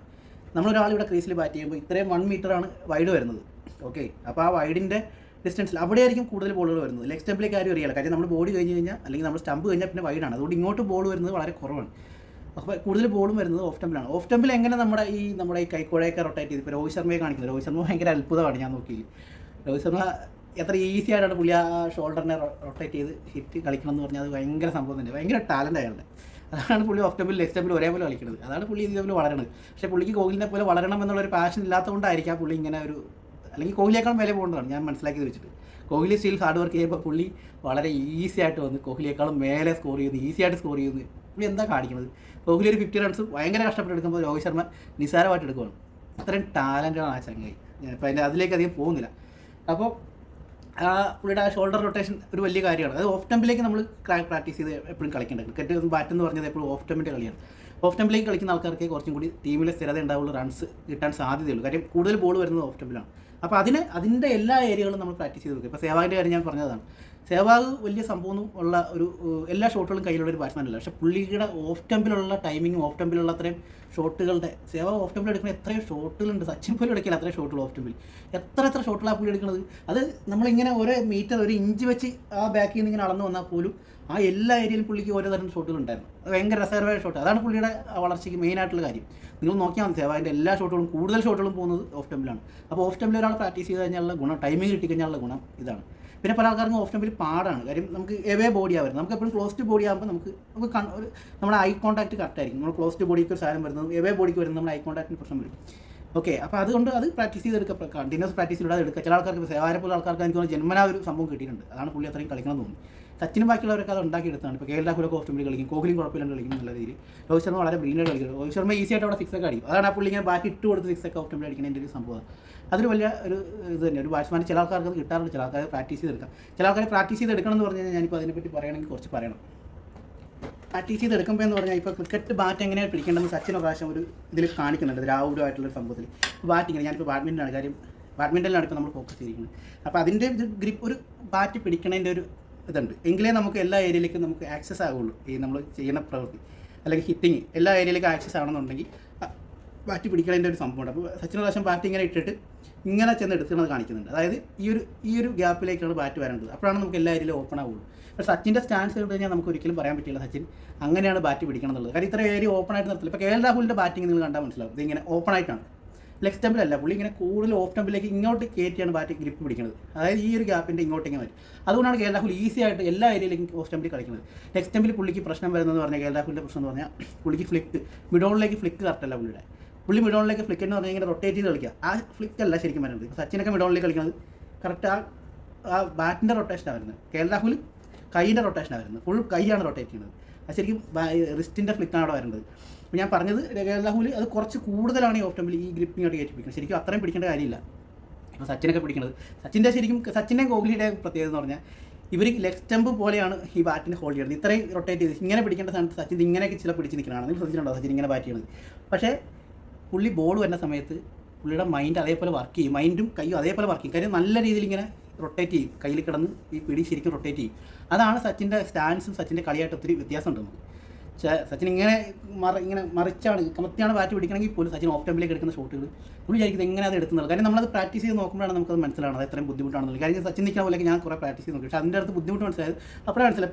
നമ്മളൊരാൾ ഇവിടെ ക്രീസിൽ ബാറ്റ് ചെയ്യുമ്പോൾ ഇത്രയും 1 മീറ്ററാണ് വൈഡ് വരുന്നത്. ഓക്കെ, അപ്പോൾ ആ വൈഡിൻ്റെ ഡിസ്റ്റൻസിൽ അവിടെയായിരിക്കും കൂടുതൽ ബോളുകൾ വരുന്നത്. ലെഗ് സ്റ്റമ്പിലേക്ക് ആരും അറിയില്ല. കാര്യം നമ്മൾ ബോഡി കഴിഞ്ഞ് കഴിഞ്ഞാൽ അല്ലെങ്കിൽ നമ്മൾ സ്റ്റമ്പ് കഴിഞ്ഞാൽ പിന്നെ വൈഡാണ്. അതുകൊണ്ട് ഇങ്ങോട്ട് ബോൾ വരുന്നത് വളരെ കുറവാണ്. അപ്പോൾ കൂടുതൽ ബോളും വരുന്നത് ഓഫ് സ്റ്റമ്പിലാണ്. ഓഫ് സ്റ്റമ്പിൽ എങ്ങനെ നമ്മുടെ ഈ കൈക്കോഴയൊക്കെ റൊട്ടേറ്റ് ചെയ്ത് ഇപ്പോൾ രോഹിത് ശർമ്മയെ കാണിക്കുന്നത്. രോഹിത് ശർമ്മ ഭയങ്കര അത്ഭുതമാണ് ഞാൻ നോക്കിയില്ല. രോഹിത് ശർമ്മ എത്ര ഈസി ആയിട്ടാണ് പുള്ളി ആ ഷോൾഡറിനെ റൊട്ടേറ്റ് ചെയ്ത് ഹിറ്റ് കളിക്കണം എന്ന് പറഞ്ഞാൽ അത് ഭയങ്കര സംഭവം തന്നെ, ഭയങ്കര ടാലൻ്റ് അയാളുടെ. അതാണ് പുള്ളി ഓഫ് സ്റ്റമ്പിൽ ലെഗ് സ്റ്റമ്പിൽ ഒരേപോലെ കളിക്കുന്നത്. അതാണ് പുള്ളി ഇതേപോലെ വളരണത്. പക്ഷേ പുള്ളിക്ക് കോഹ്ലിനെ പോലെ വളരണം എന്നുള്ളൊരു പാഷൻ ഇല്ലാത്തതുകൊണ്ടായിരിക്കാം പുള്ളി ഇങ്ങനെ ഒരു, അല്ലെങ്കിൽ കോഹ്ലിയേക്കാളും വില പോകേണ്ടതാണ് ഞാൻ മനസ്സിലാക്കിയത് വെച്ചിട്ട്. കോഹ്ലി സ്റ്റിൽ ഹാർഡ് വർക്ക് ചെയ്യുമ്പോൾ പുള്ളി വളരെ ഈസി ആയിട്ട് വന്ന് കോഹ്ലിയേക്കാളും മേലെ സ്കോർ ചെയ്യുന്നു, ഈസി ആയിട്ട് സ്കോർ ചെയ്യുന്നു. പുള്ളി എന്താ കാണിക്കുന്നത്? കോഹ്ലി ഒരു 50 റൺസ് ഭയങ്കര കഷ്ടപ്പെട്ട് എടുക്കുമ്പോൾ രോഹിത് ശർമ്മ നിസ്സാരമായിട്ട് എടുക്കുകയാണ്. അത്രയും ടാലൻ്റാണ് ആ ചങ്ങായി. ഞാനിപ്പോൾ അതിലേക്ക് അധികം പോകുന്നില്ല. അപ്പോൾ പുള്ളിയുടെ ആ ഷോൾഡർ റൊട്ടേഷൻ ഒരു വലിയ കാര്യമാണ്. അത് ഓഫ് സ്റ്റമ്പിലേക്ക് നമ്മൾ പ്രാക്ടീസ് ചെയ്ത് എപ്പോഴും കളിക്കേണ്ടത്. ക്രിക്കറ്റ് ബാറ്റ് എന്ന് പറഞ്ഞത് എപ്പോഴും ഓഫ് സ്റ്റമ്പിൻ്റെ കളിയാണ്. ഓഫ് സ്റ്റമ്പിലേക്ക് കളിക്കുന്ന ആൾക്കാർക്ക് കുറച്ചും കൂടി ടീമിലെ സ്ഥിരത ഉണ്ടാവുള്ള റൺസ് കിട്ടാൻ സാധ്യതയുള്ളൂ. കാര്യം കൂടുതൽ ബോൾ വരുന്നത് ഓഫ് സ്റ്റമ്പിലാണ്. അപ്പോൾ അതിൻ്റെ എല്ലാ ഏരിയകളും നമ്മൾ പ്രാക്ടീസ് ചെയ്ത് വെക്കും. ഇപ്പോൾ സേവാഗിൻ്റെ കാര്യം ഞാൻ പറഞ്ഞതാണ്. സേവാഗ് വലിയ സംഭവമൊന്നും ഉള്ള ഒരു എല്ലാ ഷോട്ടുകളും കയ്യിലുള്ള ഒരു ബാറ്റ്സ്മാൻ അല്ല. പക്ഷേ പുള്ളിയുടെ ഓഫ് സ്റ്റമ്പിലുള്ള ടൈമിങ്ങും ഓഫ് സ്റ്റമ്പിലുള്ള അത്രയും ഷോട്ടുകളുടെ സേവാഗ് ഓഫ് സ്റ്റമ്പിൽ എടുക്കുന്ന എത്രയും ഷോട്ടുകളുണ്ട്. സച്ചിൻ പോലും എടുക്കില്ല അത്രയും ഷോട്ടുകൾ ഓഫ് സ്റ്റമ്പിൽ. എത്ര ഷോട്ടുകളാണ് പുള്ളി എടുക്കുന്നത്. അത് നമ്മളിങ്ങനെ ഒരു മീറ്റർ 1 ഇഞ്ച് വെച്ച് ആ ബാക്കിൽ നിന്ന് ഇങ്ങനെ അളന്ന് വന്നാൽ പോലും ആ എല്ലാ ഏരിയയിലും പുള്ളിക്ക് ഓരോ തരം ഷോട്ടുകളുണ്ടായിരുന്നു. അത് ഭയങ്കര രസകരമായ ഷോട്ട്. അതാണ് പുള്ളിയുടെ വളർച്ചയ്ക്ക് മെയിനായിട്ടുള്ള കാര്യം. നിങ്ങൾ നോക്കിയാൽ മതി, സേവാഗിൻ്റെ എല്ലാ ഷോട്ടുകളും കൂടുതൽ ഷോട്ടുകളും പോകുന്നത് ഓഫ് സ്റ്റമ്പിലാണ്. അപ്പോൾ ഓഫ് സ്റ്റമ്പിൽ ഒരാൾ പ്രാക്ടീസ് ചെയ്ത് കഴിഞ്ഞാലുള്ള ഗുണം, ടൈമിംഗ് കിട്ടിക്കഴിഞ്ഞാലുള്ള ഗുണം ഇതാണ്. പിന്നെ പല ആൾക്കാർക്കും ഓഫ് സ്റ്റംപിൽ പാടാണ്. കാര്യം നമുക്ക് എവേ ബോഡിയാണ് വരുന്നത്. നമുക്ക് എപ്പോഴും ക്ലോസ്ഡ് ബോഡി ആകുമ്പോൾ നമുക്ക് നമ്മുടെ ഐ കോൺടാക്ട് കറക്റ്റായിരിക്കും. നമ്മൾ ക്ലോസ്ഡ് ബോഡിക്ക് ഒരു സാധനം വരുന്നത് എവേ ബോഡിക്ക് വരുന്നത് നമ്മുടെ ഐ കോൺടാക്റ്റിന് പ്രശ്നം വരും. ഓക്കെ, അപ്പോൾ അതുകൊണ്ട് അത് പ്രാക്ടീസ് ചെയ്തെടുക്കുക, കണ്ടിന്യൂസ് പ്രാക്ടീസിലൂടെ അത് എടുക്കുക. ചില ആൾക്കാർക്ക് സേവാരെ പോലെ ആൾക്കാർക്ക് എനിക്ക് തോന്നുന്നു ജന്മനാ ഒരു സംഭവം കിട്ടിയിട്ടുണ്ട്. അതാണ് പുള്ളി അത്രയും കളിക്കണം തോന്നുന്നു. സച്ചിനും ബാക്കിയുള്ളവരൊക്കെ അത് ഉണ്ടാക്കിയെടുത്താണ്. ഇപ്പോൾ KL രാഹുലൊക്കെ ഓഫ് സ്റ്റംപിൽ കളിക്കും, കോഹ്ലിയും കുഴപ്പമില്ലാണ്ട് കളിക്കും നല്ല രീതിയിൽ. രോഹിത് ശർമ്മ വളരെ ബ്രില്യൻ്റ് കളിക്കുന്നത്. രോഹിത് ശർമ്മ ഈസി ആയിട്ട് അവിടെ 6 ഒക്കെ അടിക്കും. അതാണ് ആ പുള്ളി ഇങ്ങനെ ബാറ്റ് ഇട്ട് കൊടുത്ത് 6 ഒക്കെ ഓഫ് സ്റ്റംപിൽ അടിക്കുന്നതിൻ്റെ ഒരു സംഭവം. അതൊരു വലിയ ഒരു ഇത് തന്നെ. ഒരു ബാറ്റ്സ്മാൻ ചില ആൾക്കാർക്ക് അത് കിട്ടാറുണ്ട്, ചില ആൾക്കാർ പ്രാക്ടീസ് ചെയ്തെടുക്കാം. ചില ആൾക്കാർ പ്രാക്ടീസ് ചെയ്തെടുക്കണം എന്ന് പറഞ്ഞു കഴിഞ്ഞാൽ ഞാനിപ്പോൾ അതിനെപ്പറ്റി പറയുകയാണെങ്കിൽ കുറച്ച് പറയണം. പ്രാക്ടീസ് ചെയ്തെടുക്കുമ്പോൾ എന്ന് പറഞ്ഞാൽ ഇപ്പോൾ ക്രിക്കറ്റ് ബാറ്റ് എങ്ങനെയാണ് പിടിക്കേണ്ടതെന്ന് സച്ചിൻ പ്രാവശ്യം ഒരു ഇതിൽ കാണിക്കുന്നുണ്ട്, രാഹുലുമായിട്ടുള്ളൊരു സംഭവത്തിൽ. ബാറ്റിങ് ഞാനിപ്പോൾ ബാഡ്മിൻ്റനാണ് കാര്യം, ബാഡ്മിൻ്റനിലാണ് ഇപ്പോൾ നമ്മൾ ഫോക്കസ് ചെയ്തിരിക്കുന്നത്. അപ്പോൾ അതിൻ്റെ ഒരു ഗ്രിപ്പ്, ഒരു ബാറ്റ് പിടിക്കണതിൻ്റെ ഒരു ഇതുണ്ട്. എങ്കിലേ നമുക്ക് എല്ലാ ഏരിയയിലേക്കും നമുക്ക് ആക്സസ് ആകുള്ളൂ. ഈ നമ്മൾ ചെയ്യുന്ന പ്രവൃത്തി അല്ലെങ്കിൽ ഹിറ്റിങ് എല്ലാ ഏരിയയിലേക്കും ആക്സസ് ആണെന്നുണ്ടെങ്കിൽ ബാറ്റ് പിടിക്കണതിൻ്റെ ഒരു സംഭവമുണ്ട്. അപ്പോൾ സച്ചിൻ പ്രാവശ്യം ബാറ്റ് ഇങ്ങനെ ഇട്ടിട്ട് ഇങ്ങനെ ചെന്ന് എടുക്കുന്നത് കാണിക്കുന്നുണ്ട്. അതായത് ഈ ഒരു ഗ്യാപ്പിലേക്കാണ് ബാറ്റ് വരേണ്ടത്. അപ്പോഴാണ് നമുക്ക് എല്ലാ ഏരിയയിലും ഓപ്പൺ ആവുള്ളൂ. പക്ഷേ സച്ചിൻ്റെ സ്റ്റാൻസ് കണ്ടു കഴിഞ്ഞാൽ നമുക്ക് ഒരിക്കലും പറയാൻ പറ്റില്ല സച്ചിൻ അങ്ങനെയാണ് ബാറ്റ് പിടിക്കണം എന്നുള്ളത്. കാര്യം ഇത്ര ഏരിയ ഓപ്പൺ ആയിട്ട് നിർത്തില്ല. ഇപ്പോൾ KL രാഹുലിൻ്റെ ബാറ്റിംഗ് നിങ്ങൾ കണ്ടാൽ മനസ്സിലാവും. ഇതിങ്ങനെ ഓപ്പൺ ആയിട്ടാണ്, ലെഗ് സ്റ്റമ്പിലല്ല. പുള്ളി ഇങ്ങനെ കൂടുതൽ ഓഫ് സ്റ്റമ്പിലേക്ക് ഇങ്ങോട്ട് കയറ്റിയാണ് ബാറ്റ് ഗ്രിപ്പ് പിടിക്കുന്നത്. അതായത് ഈ ഒരു ഗ്യാപ്പിൻ്റെ ഇങ്ങോട്ടേക്ക് വരും. അതുകൊണ്ടാണ് KL രാഹുൽ ഈസി ആയിട്ട് എല്ലാ ഏരിയയിലേക്കും ഓഫ് സ്റ്റമ്പിൽ കളിക്കുന്നത്. ലെഗ് സ്റ്റമ്പിൽ പുള്ളിക്ക് പ്രശ്നം വരുന്നതെന്ന് പറഞ്ഞാൽ KL രാഹുലിൻ്റെ പ്രശ്നം എന്ന് പറഞ്ഞാൽ പുള്ളിക്ക് മിഡോണിലേക്ക് ഫ്ലിക്ക് കറക്റ്റല്ല പുള്ളിയുടെ. പുള്ളി മിഡോണിലേക്ക് ഫ്ലിക്ക് എന്ന് പറഞ്ഞാൽ ഇങ്ങനെ റൊട്ടേറ്റ് ചെയ്ത് കളിക്കുക. ആ ഫ്ലിക്ക് അല്ല ശരിക്കും വരുന്നത്. ഇപ്പോൾ സച്ചിനൊക്കെ മിഡോണിലേക്ക് കളിക്കുന്നത് കറക്റ്റ് ആ ബാറ്റിൻ്റെ റൊട്ടേഷനാണ് വരുന്നത്. KL രാഹുൽ കൈയിൻ്റെ റൊട്ടേഷനാണ് വരുന്നത്. ഫുൾ കൈയാണ് റൊട്ടേറ്റ് ചെയ്യുന്നത്. അത് ശരിക്കും റിസ്റ്റിൻ്റെ ഫ്ലിക്കാണ് അവിടെ വരേണ്ടത്. അപ്പോൾ ഞാൻ പറഞ്ഞത് KL രാഹുൽ അത് കുറച്ച് കൂടുതലാണ് ഈ ഓഫ് സ്റ്റമ്പിൽ ഈ ഗ്രിപ്പിങ്ങോട്ട് കയറ്റി പിടിക്കുന്നത്. ശരിക്കും അത്രയും പിടിക്കേണ്ട കാര്യമില്ല. ഇപ്പോൾ സച്ചിനൊക്കെ പിടിക്കുന്നത്, സച്ചിൻ്റെയും കോഹ്ലിയുടെ പ്രത്യേകത എന്ന് പറഞ്ഞാൽ ഇവർ ലെഗ് സ്റ്റമ്പ് പോലെയാണ് ഈ ബാറ്റിന് ഹോൾഡ് ചെയ്യുന്നത്. ഇത്രയും റൊട്ടേറ്റ് ചെയ്ത് ഇങ്ങനെ പിടിക്കേണ്ട സ്ഥാനത്ത് സച്ചിൻ ഇങ്ങനെയൊക്കെ ചില പിടിച്ച് നിൽക്കണമെന്ന് നിങ്ങൾ ശ്രദ്ധിച്ചിട്ടുണ്ടോ? സച്ചിൻ ഇങ്ങനെ ബാറ്റ് ചെയ്യുന്നത്. പക്ഷേ പുള്ളി ബോൾ വരുന്ന സമയത്ത് പുള്ളിയുടെ മൈൻഡ് അതേപോലെ വർക്ക് ചെയ്യും, മൈൻഡും കൈയും അതേപോലെ വർക്ക് ചെയ്യും. കാര്യം നല്ല രീതിയിൽ ഇങ്ങനെ റൊട്ടേറ്റ് ചെയ്യും, കയ്യിൽ കിടന്ന് ഈ പിടി ശരിക്കും റൊട്ടേറ്റ് ചെയ്യും. അതാണ് സച്ചിൻ്റെ സ്റ്റാൻസും സച്ചിൻ്റെ കളിയായിട്ട് ഒത്തിരി വ്യത്യാസമുണ്ട് നമുക്ക്. സച്ചിൻ ഇങ്ങനെ മറിച്ചാണ് കമത്തിയാണ് ബാറ്റ് പിടിക്കണമെങ്കിൽ പോലും സച്ചിൻ ഓഫ് സ്റ്റമ്പിലേക്ക് എടുക്കുന്ന ഷോട്ടുകൾ പുള്ളി വിചാരിക്കുന്നത് എങ്ങനെ അത് എടുക്കുന്നത്. കാര്യം നമ്മളത് പ്രാക്ടീസ് ചെയ്ത് നോക്കുമ്പോഴാണ് നമുക്കത് മനസ്സിലാവുന്നത് അത് എത്രയും ബുദ്ധിമുട്ടാണെന്നുള്ളത്. കാര്യം സച്ചിൻ നിൽക്കുന്ന പോലെയൊക്കെ ഞാൻ കുറേ പ്രാക്ടീസ് ചെയ്ത് നോക്കി, പക്ഷേ അതിൻ്റെ അടുത്ത് ബുദ്ധിമുട്ട് മനസ്സിലായത് അപ്പോഴാണ് മനസ്സിലായി.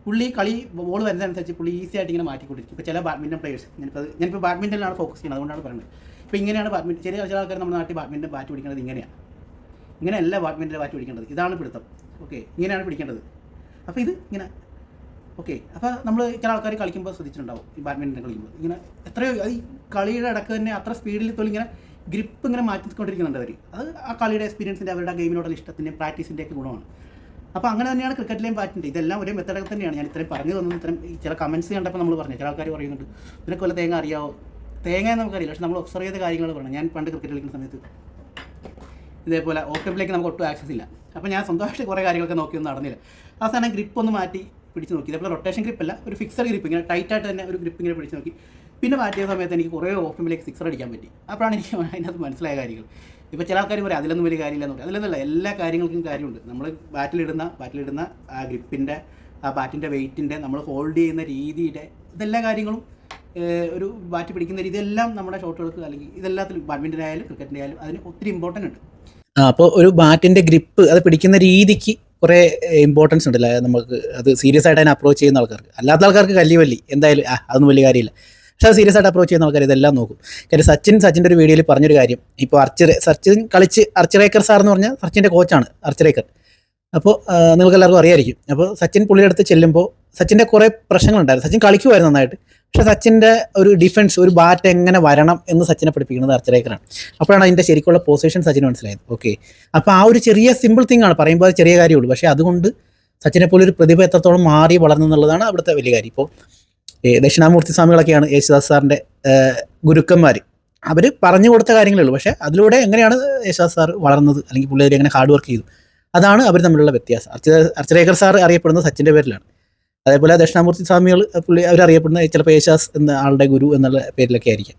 പുള്ളി കളി ബോൾ വരുന്നതനുസരിച്ച് പുള്ളി ഈസി ആയിട്ട് ഇങ്ങനെ മാറ്റിക്കൊണ്ടിരിക്കും. ഇപ്പോൾ ചില ബാഡ്മിൻ്റൺ പ്ലേയേഴ്സ്, ഞാനിപ്പോൾ ബാഡ്മിൻ്റനിലാണ് ഫോക്കസ് ചെയ്യുന്നത്, അതുകൊണ്ടാണ് പറയുന്നത്. ഇപ്പോൾ ഇങ്ങനെയാണ് ബാഡ്മിൻ്റൺ, ചില ആൾക്കാർ നമ്മുടെ നാട്ടിൽ ബാഡ്മിൻ്റൺ ബാറ്റ് പിടിക്കുന്നത് ഇങ്ങനെയല്ല ബാഡ്മിൻ്റൺ ബാറ്റ് പിടിക്കേണ്ടത്. ഇതാണ് പിടുത്തം. ഓക്കെ, ഇങ്ങനെയാണ് പിടിക്കേണ്ടത്. അപ്പോൾ ഇത് ഇങ്ങനെ ഓക്കെ. അപ്പോൾ നമ്മൾ ചില ആൾക്കാർ കളിക്കുമ്പോൾ ശ്രദ്ധിച്ചിട്ടുണ്ടാവും, ഈ ബാഡ്മിൻ്റൺ കളിക്കുമ്പോൾ ഇങ്ങനെ എത്രയോ ഈ കളിയുടെ ഇടക്ക് തന്നെ അത്ര സ്പീഡിൽ തോന്നി ഇങ്ങനെ ഗ്രിപ്പ് ഇങ്ങനെ മാറ്റിക്കൊണ്ടിരിക്കുന്നുണ്ട് അവർ. അത് ആ കളിയുടെ എക്സ്പീരിയൻസിൻ്റെ അവരുടെ ഗെയിമിനോടുള്ള ഇഷ്ടത്തിൻ്റെയും പ്രാക്ടീസിൻ്റെയൊക്കെ ഗുണമാണ്. അപ്പോൾ അങ്ങനെ തന്നെയാണ് ക്രിക്കറ്റിലെയും ബാറ്റിൻ്റെ. ഇതെല്ലാം ഒരേ മെത്തേഡൊക്കെ തന്നെയാണ്. ഞാൻ ഇത്രയും പറഞ്ഞു തന്നത് ഇത്രയും ചില കമൻറ്റ്സ് കണ്ടപ്പോൾ നമ്മൾ പറഞ്ഞു, ചില ആൾക്കാർ പറയുന്നുണ്ട് ഇതിനൊക്കെ വല്ല തേങ്ങ അറിയാമോ? തേങ്ങ നമുക്കറിയില്ല, പക്ഷേ നമ്മൾ ഒബ്സർവ് ചെയ്ത കാര്യങ്ങൾ പറഞ്ഞു. ഞാൻ പണ്ട് ക്രിക്കറ്റ് കളിക്കുന്ന സമയത്ത് ഇതേപോലെ ഓഫ് സ്റ്റമ്പിലേക്ക് നമുക്ക് ഒട്ടും ആക്സസ് ഇല്ല. അപ്പോൾ ഞാൻ സ്വന്തമായിട്ട് കുറേ കാര്യങ്ങളൊക്കെ നോക്കിയൊന്നും നടന്നില്ല. അവസാനം ഗ്രിപ്പ് ഒന്ന് മാറ്റി പിടിച്ച് നോക്കി. ഇതേപോലെ റൊട്ടേഷൻ ഗ്രിപ്പല്ല, ഒരു ഫിക്സർ ഗ്രിപ്പ്, ഇങ്ങനെ ടൈറ്റായിട്ട് തന്നെ ഒരു ഗ്രിപ്പ് ഇങ്ങനെ പിടിച്ച് നോക്കി. പിന്നെ ബാറ്റ് ചെയ്യുന്ന സമയത്ത് എനിക്ക് കുറേ ഓഫ് സ്റ്റമ്പിലേക്ക് സിക്സർ അടിക്കാൻ പറ്റി. അപ്പോഴാണ് എനിക്ക് അതിനകത്ത് മനസ്സിലായ കാര്യങ്ങൾ. ഇപ്പോൾ ചില ആൾക്കാർ പറയും അതിലൊന്നും വലിയ കാര്യമില്ല എന്ന് പറയും. അതിലൊന്നുമല്ല, എല്ലാ കാര്യങ്ങൾക്കും കാര്യമുണ്ട്. നമ്മൾ ബാറ്റിലിടുന്ന ആ ഗ്രിപ്പിൻ്റെ ആ ബാറ്റിൻ്റെ വെയിറ്റിൻ്റെ നമ്മൾ ഹോൾഡ് ചെയ്യുന്ന രീതിയുടെ ഇതെല്ലാ കാര്യങ്ങളും ഒരു ബാറ്റ് പിടിക്കുന്ന രീതി എല്ലാം നമ്മുടെ ഷോട്ടുകൾക്ക് അല്ലെങ്കിൽ ഇതെല്ലാത്തിലും ബാഡ്മിൻ്റൺ ആയാലും ക്രിക്കറ്റിൻ്റെ ആയാലും അതിന് ഒത്തിരി ഇമ്പോർട്ടൻ്റ് ഉണ്ട്. അപ്പോൾ ഒരു ബാറ്റിൻ്റെ ഗ്രിപ്പ് അത് പിടിക്കുന്ന രീതിക്ക് കുറേ ഇമ്പോർട്ടൻസ് ഉണ്ടല്ലോ. നമുക്ക് അത് സീരിയസ് ആയിട്ട് അതിനെ അപ്രോച്ച് ചെയ്യുന്ന ആൾക്കാർക്ക്, അല്ലാത്ത ആൾക്കാർക്ക് കല്ലി എന്തായാലും അതൊന്നും വലിയ കാര്യമില്ല. പക്ഷേ അത് സീരിയസ് ആയിട്ട് അപ്രോച്ച് ചെയ്യുന്ന ആൾക്കാർ ഇതെല്ലാം നോക്കും. കാര്യം സച്ചിൻ്റെ ഒരു വീഡിയോയിൽ പറഞ്ഞൊരു കാര്യം, ഇപ്പോൾ സച്ചിൻ കളിച്ച് അർച്ചറേക്കർ സാർ എന്ന് പറഞ്ഞാൽ സച്ചിൻ്റെ കോച്ചാണ് അർച്ചറേക്കർ. അപ്പോൾ നിങ്ങൾക്ക് എല്ലാവർക്കും അറിയായിരിക്കും. അപ്പോൾ സച്ചിൻ പുള്ളിയുടെ അടുത്ത് ചെല്ലുമ്പോൾ സച്ചിൻ്റെ കുറേ പ്രശ്നങ്ങളുണ്ടായിരുന്നു. സച്ചിൻ കളിക്കുമായിരുന്നു നന്നായിട്ട്, പക്ഷേ സച്ചിൻ്റെ ഒരു ഡിഫൻസ്, ഒരു ബാറ്റ് എങ്ങനെ വരണം എന്ന് സച്ചിനെ പഠിപ്പിക്കുന്നത് അർച്ചറേക്കറാണ്. അപ്പോഴാണ് അതിൻ്റെ ശരിക്കുള്ള പൊസിഷൻ സച്ചിന് മനസ്സിലായത്. ഓക്കെ, അപ്പോൾ ആ ഒരു ചെറിയ സിമ്പിൾ തിങ് ആണ്, പറയുമ്പോൾ അത് ചെറിയ കാര്യമുള്ളൂ, പക്ഷേ അതുകൊണ്ട് സച്ചിനെ പോലെ ഒരു പ്രതിഭ എത്രത്തോളം മാറി വളർന്നു എന്നുള്ളതാണ് അവിടുത്തെ വലിയ കാര്യം. ഇപ്പോൾ ദക്ഷിണാമൂർത്തി സ്വാമികളൊക്കെയാണ് യേശുദാസ് സാറിൻ്റെ ഗുരുക്കന്മാർ. അവർ പറഞ്ഞു കൊടുത്ത കാര്യങ്ങളേ ഉള്ളൂ, പക്ഷേ അതിലൂടെ എങ്ങനെയാണ് യേശുദാസ് സാർ വളർന്നത് അല്ലെങ്കിൽ പുള്ളി എങ്ങനെ ഹാർഡ് വർക്ക് ചെയ്തു, അതാണ് അവർ തമ്മിലുള്ള വ്യത്യാസം. അർച്ചറേക്കർ സാർ അറിയപ്പെടുന്നത് സച്ചിൻ്റെ പേരിലാണ്. അതേപോലെ ദക്ഷിണാമൂർത്തി സ്വാമികൾ പുള്ളി അവരറിയപ്പെടുന്ന ചിലപ്പോൾ യേശുദാസ് എന്ന ആളുടെ ഗുരു എന്നുള്ള പേരിലൊക്കെ ആയിരിക്കും.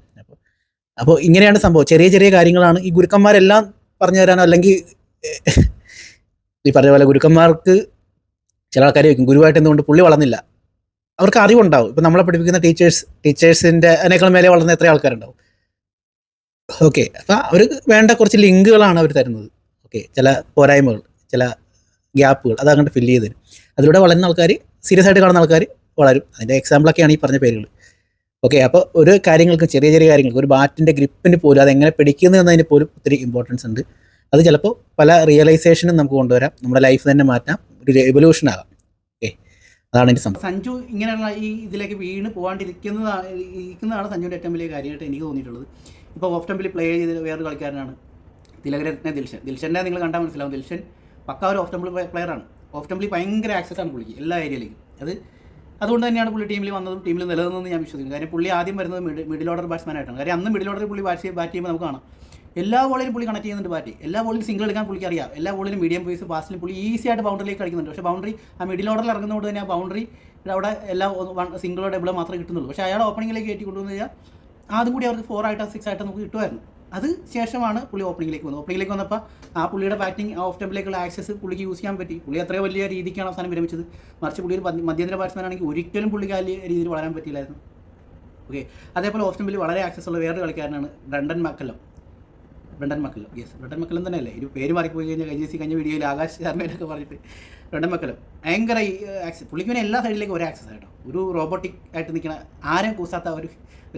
അപ്പോൾ ഇങ്ങനെയാണ് സംഭവം. ചെറിയ ചെറിയ കാര്യങ്ങളാണ് ഈ ഗുരുക്കന്മാരെല്ലാം പറഞ്ഞു തരാനോ, അല്ലെങ്കിൽ ഈ പറഞ്ഞ പോലെ ഗുരുക്കന്മാർക്ക് ചില ആൾക്കാർ വയ്ക്കും ഗുരുവായിട്ട് എന്തുകൊണ്ട് പുള്ളി വളർന്നില്ല, അവർക്ക് അറിവുണ്ടാവും. ഇപ്പം നമ്മളെ പഠിപ്പിക്കുന്ന ടീച്ചേഴ്സിൻ്റെ അതിനേക്കാൾ മേലെ വളർന്ന എത്ര ആൾക്കാരുണ്ടാവും. ഓക്കെ, അപ്പോൾ അവർ വേണ്ട കുറച്ച് ലിങ്കുകളാണ് അവർ തരുന്നത്. ഓക്കെ, ചില പോരായ്മകൾ, ചില ഗ്യാപ്പുകൾ അതങ്ങോട്ട് ഫില്ല് ചെയ്ത് തരും. അതിലൂടെ വളരുന്ന ആൾക്കാർ, സീരിയസ് ആയിട്ട് കാണുന്ന ആൾക്കാർ വളരും. അതിൻ്റെ എക്സാമ്പിളൊക്കെയാണ് ഈ പറഞ്ഞ പേരുകൾ. ഓക്കെ, അപ്പോൾ ഒരു കാര്യങ്ങൾക്ക്, ചെറിയ ചെറിയ കാര്യങ്ങൾക്ക്, ഒരു ബാറ്റിൻ്റെ ഗ്രിപ്പിന് പോലും അതെങ്ങനെ പിടിക്കുന്നു എന്നതിന് പോലും ഒത്തിരി ഇമ്പോർട്ടൻസ് ഉണ്ട്. അത് ചിലപ്പോൾ പല റിയലൈസേഷനും നമുക്ക് കൊണ്ടുവരാം, നമ്മുടെ ലൈഫ് തന്നെ മാറ്റാം, ഒരു എവല്യൂഷൻ ആകാം. ഓക്കെ, അതാണ് എനിക്ക് സംഭവം. സഞ്ജു ഇങ്ങനെയുള്ള ഈ ഇതിലേക്ക് വീണ് ഇരിക്കുന്നതാണ് സഞ്ജുവിൻ്റെ ഏറ്റവും വലിയ കാര്യമായിട്ട് എനിക്ക് തോന്നിയിട്ടുള്ളത്. ഇപ്പോൾ ഓഫ് ടെമ്പിൽ പ്ലേ ചെയ്ത് വേറൊരു കളിക്കാരനാണ് തിലകരത്ന ദിൽഷനെ നിങ്ങൾ കണ്ടാൽ മനസ്സിലാവും. ദിൽഷൻ പക്ക ഒരു ഓഫ് ടെമ്പിൾ പ്ലെയറാണ്. ഓഫ് ടെമ്പിളിൽ ഭയങ്കര ആക്സസ് ആണ് പുള്ളിക്ക് എല്ലാ ഏരിയയിലേക്കും. അതുകൊണ്ട് തന്നെയാണ് പുള്ളി ടീമിൽ വന്നതും ടീമിൽ നിലനിന്നതെന്ന് ഞാൻ വിശ്വസിക്കുന്നു. കാര്യം പുള്ളി ആദ്യം വരുന്നത് മിഡിൽ ഓർഡർ ബാറ്റ്സ്മാൻ ആയിട്ടാണ്. കാര്യം അന്ന് മിഡിൽ ഓർഡറിൽ പുള്ളി ബാറ്റ് ചെയ്യുമ്പോൾ നമുക്ക് കാണാം എല്ലാ ബോളിലും പുള്ളി കണക്ട് ചെയ്യുന്നുണ്ട് ബാറ്റ്. എല്ലാ ബോളിലും സിംഗിൾ എടുക്കാൻ പുള്ളിക്ക് അറിയാം. എല്ലാ ബോളിലും മീഡിയം പേസ് പാസിലും പുള്ളി ഈസി ആയിട്ട് ബൗണ്ടറിലേക്ക് കളിക്കുന്നുണ്ട്. പക്ഷേ ബൗണ്ടറി ആ മിഡിൽ ഓർഡറിൽ ഇറങ്ങുന്നതുകൊണ്ട് തന്നെ ആ ബൗണ്ടറി അവിടെ എല്ലാ സിംഗിളോ ഡബിളോ മാത്രമേ കിട്ടുന്നുള്ളൂ. പക്ഷേ അയാൾ ഓപ്പണിങ്ങിലേക്ക് കയറ്റി കൊണ്ടുവന്ന് കഴിഞ്ഞാൽ ആദ്യം കൂടി അവർക്ക് 4 ആയിട്ടോ 6 ആയിട്ടോ നമുക്ക് കിട്ടുമായിരുന്നു. അത് ശേഷമാണ് പുള്ളി ഓപ്പണിങ്ങിലേക്ക് വന്നത്. ഓപ്പണിങ്ങിലേക്ക് വന്നപ്പോൾ ആ പുള്ളിയുടെ ബാറ്റിംഗ് ഓഫ് ടെമ്പിലേക്കുള്ള ആക്സസ് പുള്ളിക്ക് യൂസ് ചെയ്യാൻ പറ്റി. പുള്ളി അത്രയോ വലിയ രീതിക്കാണ് അവസാനം വിരമിച്ചത്. മറിച്ച് പുള്ളി ഒരു മധ്യന്തര ബാറ്റ്സ്മാൻ ആണെങ്കിൽ ഒരിക്കലും പുള്ളിക്ക് ആ രീതിയിൽ വളരാൻ പറ്റിയില്ലായിരുന്നു. ഓക്കെ, അതേപോലെ ഓഫ് ടെമ്പിൽ വളരെ ആക്സസ് ഉള്ള വേറൊരു കളിക്കാരനാണ് ബ്രണ്ടൻ മക്കല്ലം. ബ്രണ്ടൻ മക്കല്ലം തന്നെയല്ലേ, ഒരു പേര് മാറിപ്പോയി കഴിഞ്ഞാൽ കഴിഞ്ഞ വീഡിയോയിൽ ആകാശ് ശർമ്മയിലൊക്കെ പറഞ്ഞിട്ട് ബ്രണ്ടൻ മക്കല്ലം ഭയങ്കര ആക്സസ്. പുള്ളിക്ക് എല്ലാ സൈഡിലേക്കും ഒരു ആക്സസ് ആയിട്ടോ, ഒരു റോബോട്ടിക് ആയിട്ട് നിൽക്കുന്ന ആരും കൂസാത്ത ഒരു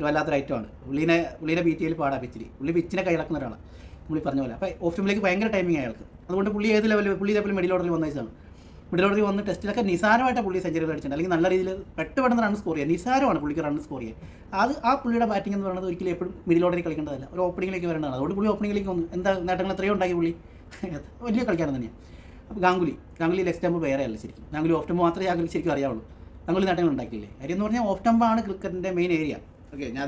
വല്ലാത്തൊരു ഐറ്റമാണ്. പുള്ളീനെ ബീറ്റ് ചെയ്യൽ പാടാ പിച്ചിൽ. പുള്ളി പിച്ചിനെ കൈയിളക്കുന്ന ഒരാളാണ് പുള്ളി പറഞ്ഞ പോലെ. അപ്പോൾ ഓഫ് ടെമ്പിലേക്ക് ഭയങ്കര ടൈമിങ് അയാൾക്ക്. അതുകൊണ്ട് പുള്ളി ഏത് ലെവലിൽ ഇതേപോലെ മിഡിൽ ഓർഡറിൽ വന്നതാണ്. മിഡിൽ ഓർഡറിൽ വന്ന് ടെസ്റ്റിലൊക്കെ നിസാരമായിട്ടാണ് പുള്ളി സെഞ്ചുറി അടിച്ചിട്ടുണ്ട്, അല്ലെങ്കിൽ നല്ല രീതിയിൽ പെട്ടെന്ന് റൺ സ്കോർ ചെയ്യുക. നിസാരമാണ് പുള്ളിക്ക് റൺ സ്കോർ ചെയ്യുക. ആ പുള്ളിയുടെ ബാറ്റിംഗ് എന്ന് പറയുന്നത് ഒരിക്കലും എപ്പോഴും മിഡിൽ ഓർഡറിൽ കളിക്കേണ്ടതല്ല, ഒരു ഓപ്പണിങ്ങിലേക്ക് വരേണ്ടതാണ്. അതുകൊണ്ട് പുള്ളി ഓപ്പണിങ്ങിലേക്ക് വന്നു. എന്താ നേട്ടങ്ങൾ എത്രയോ ഉണ്ടാക്കി പുള്ളി, വലിയ കളിക്കാരൻ തന്നെയാണ്. അപ്പോൾ ഗാംഗുലി ലെഗ് സ്റ്റംപ് വേറെ അല്ല ശരിക്കും. ഗാംഗുലി ഓഫ് ടെമ്പ് മാത്രമേ ഗാംഗുലി ശരിക്കും അറിയാവുള്ളൂ. ഗാംഗുലി നേട്ടങ്ങൾ ഉണ്ടാക്കിയില്ലേ. കാര്യം എന്ന് പറഞ്ഞാൽ ഓഫ് ടെമ്പാണ് ക്രിക്കറ്റിൻ്റെ മെയിൻ ഏരിയ. ഓക്കെ, ഞാൻ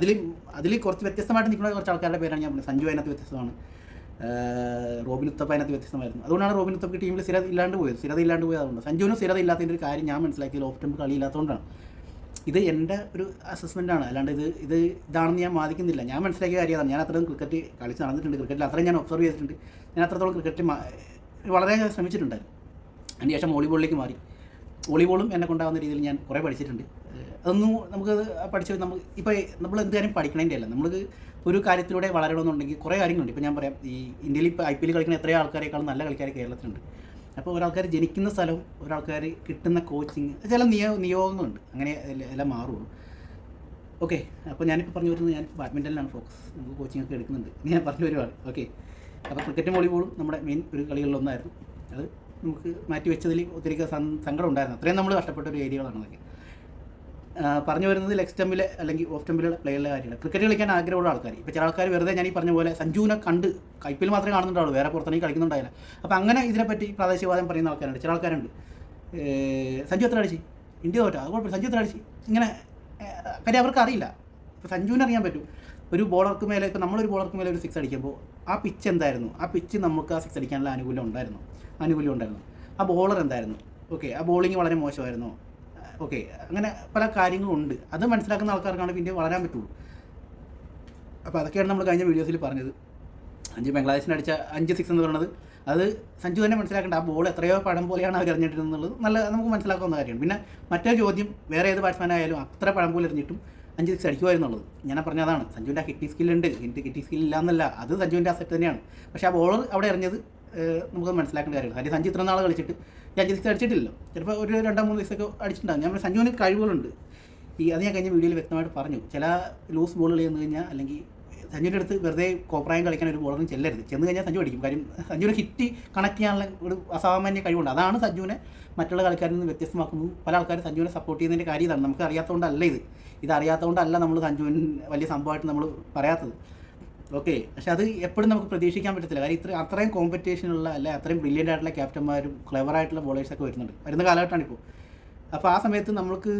അതിൽ കുറച്ച് വ്യത്യസ്തമായിട്ട് നിൽക്കുന്ന കുറച്ച് ആൾക്കാരുടെ പേരാണ് ഞാൻ പറഞ്ഞത്. സഞ്ജു അതിനകത്ത് വ്യത്യസ്തമാണ്, റോബിൻ ഉത്തപ്പ അതിനകത്ത് വ്യത്യസ്തമായിരുന്നു. അതുകൊണ്ടാണ് റോബിൻ ഉത്തപ്പയ്ക്ക് ടീമിൽ സ്ഥിരത ഇല്ലാണ്ട് പോയത്. അതുകൊണ്ട് സഞ്ജുവിന് സ്ഥിരത ഇല്ലാത്തതിൻ്റെ ഒരു കാര്യം ഞാൻ മനസ്സിലാക്കിയത് ഓഫ് ടെമ്പ് കളിയില്ലാത്തതുകൊണ്ടാണ്. ഇത് എൻ്റെ ഒരു അസസ്മെൻറ്റാണ്, അല്ലാണ്ട് ഇതാണെന്ന് ഞാൻ വാദിക്കുന്നില്ല. ഞാൻ മനസ്സിലാക്കിയ കാര്യമാണ്. ഞാൻ അത്രയും ക്രിക്കറ്റ് കളിച്ച് നടന്നിട്ടുണ്ട്, ക്രിക്കറ്റിൽ അത്രയും ഞാൻ ഒബ്സർവ് ചെയ്തിട്ടുണ്ട്. ഞാൻ അത്രത്തോളം ക്രിക്കറ്റ് വളരെ ശ്രമിച്ചിട്ടുണ്ടായിരുന്നു. അതിന് ശേഷം വോളിബോളിലേക്ക് മാറി. വോളിബോളും എന്നെ കൊണ്ടാകുന്ന രീതിയിൽ ഞാൻ കുറേ പഠിച്ചിട്ടുണ്ട്. അതൊന്നും നമുക്ക് ഇപ്പോൾ നമ്മൾ എന്ത് കാര്യം പഠിക്കണതിൻ്റെ അല്ല, നമുക്ക് ഒരു കാര്യത്തിലൂടെ വളരണമെന്നുണ്ടെങ്കിൽ കുറേ കാര്യങ്ങളുണ്ട്. ഇപ്പോൾ ഞാൻ പറയാം, ഈ ഇന്ത്യയിൽ ഇപ്പോൾ IPL കളിക്കുന്ന എത്രയോ ആൾക്കാരെക്കാളും നല്ല കളിക്കാർ കേരളത്തിലുണ്ട്. അപ്പോൾ ഒരാൾക്കാർ ജനിക്കുന്ന സ്ഥലവും ഒരാൾക്കാർ കിട്ടുന്ന കോച്ചിങ് ചില നിയോഗങ്ങളുണ്ട്, അങ്ങനെ എല്ലാം മാറുള്ളൂ. ഓക്കെ, അപ്പോൾ ഞാനിപ്പോൾ പറഞ്ഞു വരുന്നത് ഞാൻ ബാഡ്മിൻ്റണിലാണ് ഫോക്കസ്. നമുക്ക് കോച്ചിങ് ഒക്കെ എടുക്കുന്നുണ്ട്, ഞാൻ പറഞ്ഞു വരുവാണ്. ഓക്കെ, അപ്പോൾ ക്രിക്കറ്റും വോളിബോളും നമ്മുടെ മെയിൻ ഒരു കളികളിലൊന്നായിരുന്നു. അത് നമുക്ക് മാറ്റി വെച്ചതിൽ ഒത്തിരി സങ്കടം ഉണ്ടായിരുന്നു. അത്രയും നമ്മൾ കഷ്ടപ്പെട്ട ഒരു ഏരിയകളാണ് അതൊക്കെ. പറഞ്ഞു വരുന്നത് ലെഗ് സ്റ്റമ്പിൽ അല്ലെങ്കിൽ ഓഫ് ടെമ്പിലുള്ള പ്ലെയറുടെ കാര്യമാണ്. ക്രിക്കറ്റ് കളിക്കാൻ ആഗ്രഹമുള്ള ആൾക്കാർ, ഇപ്പോൾ ചില ആൾക്കാർ വെറുതെ ഞാൻ ഈ പറഞ്ഞ പോലെ സഞ്ജുവിനെ കണ്ട് IPL മാത്രമേ കാണുന്നുണ്ടാവുള്ളൂ, വേറെ പുറത്തേക്ക് കളിക്കുന്നുണ്ടായില്ല. അപ്പോൾ അങ്ങനെ ഇതിനെപ്പറ്റി പ്രാദേശികവാദം പറയുന്ന ആൾക്കാരുണ്ട്. ചില ആൾക്കാരുണ്ട് സഞ്ജു എത്ര അടിച്ച് ഇന്ത്യ തോറ്റ, അത് കുഴപ്പമില്ല, സഞ്ജു എത്ര അടിച്ച് ഇങ്ങനെ. കാര്യം അവർക്ക് അറിയില്ല. ഇപ്പോൾ സഞ്ജുവിന് അറിയാൻ പറ്റും, ഒരു ബോളർക്ക് മേലെ, ഇപ്പോൾ നമ്മളൊരു ബോളർക്ക് മേലെ ഒരു 6 അടിക്കുമ്പോൾ ആ പിച്ച് എന്തായിരുന്നു, ആ പിച്ച് നമുക്ക് ആ 6 അടിക്കാനുള്ള ആനുകൂല്യം ഉണ്ടായിരുന്നു. ആ ബോളർ എന്തായിരുന്നു, ഓക്കെ, ആ ബോളിങ് വളരെ മോശമായിരുന്നോ, ഓക്കെ, അങ്ങനെ പല കാര്യങ്ങളുണ്ട്. അത് മനസ്സിലാക്കുന്ന ആൾക്കാർക്കാണ് പിന്നെ വളരാൻ പറ്റുള്ളൂ. അപ്പോൾ അതൊക്കെയാണ് നമ്മൾ കഴിഞ്ഞ വീഡിയോസിൽ പറഞ്ഞത്. ബംഗ്ലാദേശിന് അടിച്ച 5 6 എന്ന് പറയുന്നത് അത് സഞ്ജു തന്നെ മനസ്സിലാക്കേണ്ട. ആ ബോൾ എത്രയോ പഴം പോലെയാണ് അവർ എറിഞ്ഞിട്ടുള്ളത് നല്ല നമുക്ക് മനസ്സിലാക്കാവുന്ന കാര്യമാണ്. പിന്നെ മറ്റൊരു ചോദ്യം, വേറെ ഏത് ബാറ്റ്സ്മാനായാലും അത്ര പഴം പോലെ എറിഞ്ഞിട്ടും 5 6 അടിക്കുമായിരുന്നുള്ളത്. ഞാൻ പറഞ്ഞതാണ്, സഞ്ജുവിൻ്റെ ആ ഹിറ്റിംഗ് സ്കില്ലുണ്ട്. ഹിറ്റിംഗ് സ്കിൽ ഇല്ല എന്നല്ല, അത് സഞ്ജുവിൻ്റെ അസെറ്റ് തന്നെയാണ്. പക്ഷേ ആ ബോളർ അവിടെ എറിഞ്ഞത് നമുക്ക് മനസ്സിലാക്കേണ്ട കാര്യമാണ്. കാര്യം സഞ്ജു ഇത്ര നാൾ കളിച്ചിട്ട് 5 6 അടിച്ചിട്ടില്ലല്ലോ. ചിലപ്പോൾ ഒരു 2-3 6 അടിച്ചിട്ടുണ്ടാകും. ഞാൻ സഞ്ജുവിന് കഴിവുകളുണ്ട്. അത് ഞാൻ കഴിഞ്ഞ വീഡിയോയിൽ വ്യക്തമായിട്ട് പറഞ്ഞു. ചില ലൂസ് ബോളുകൾ ചെന്ന് കഴിഞ്ഞാൽ, അല്ലെങ്കിൽ സഞ്ജുവിൻ്റെ അടുത്ത് വെറുതെ കോപ്രായം കളിക്കാൻ ഒരു ബോളറിന് ചെന്ന് കഴിഞ്ഞാൽ സഞ്ജു അടിക്കും. കാര്യം സഞ്ജുവിന് ഹിറ്റ് കണക്ട് ചെയ്യാനുള്ള ഒരു അസാമാന്യ കഴിവുണ്ട്. അതാണ് സഞ്ജുവിനെ മറ്റുള്ള കളിക്കാരിൽ നിന്ന് വ്യത്യസ്തമാക്കുന്നത്. പല ആൾക്കാരും സഞ്ജുവിനെ സപ്പോർട്ട് ചെയ്യുന്നതിൻ്റെ കാര്യം ഇതാണ്. നമുക്ക് അറിയാത്തതുകൊണ്ടല്ല ഇത് അറിയാത്തതുകൊണ്ടല്ല നമ്മൾ സഞ്ജുവിന് വലിയ സംഭവമായിട്ട് നമ്മൾ പറയാത്തത്. ഓക്കെ, പക്ഷെ അത് എപ്പോഴും നമുക്ക് പ്രതീക്ഷിക്കാൻ പറ്റത്തില്ല. കാര്യം അത്രയും കോമ്പറ്റീഷനുള്ള അല്ലെ അത്രയും ബ്രില്യൻ്റ് ആയിട്ടുള്ള ക്യാപ്റ്റന്മാരും ക്ലെവറായിട്ടുള്ള ബോളേഴ്സൊക്കെ വരുന്ന കാലഘട്ടമാണ് ഇപ്പോൾ. അപ്പോൾ ആ സമയത്ത് നമുക്ക്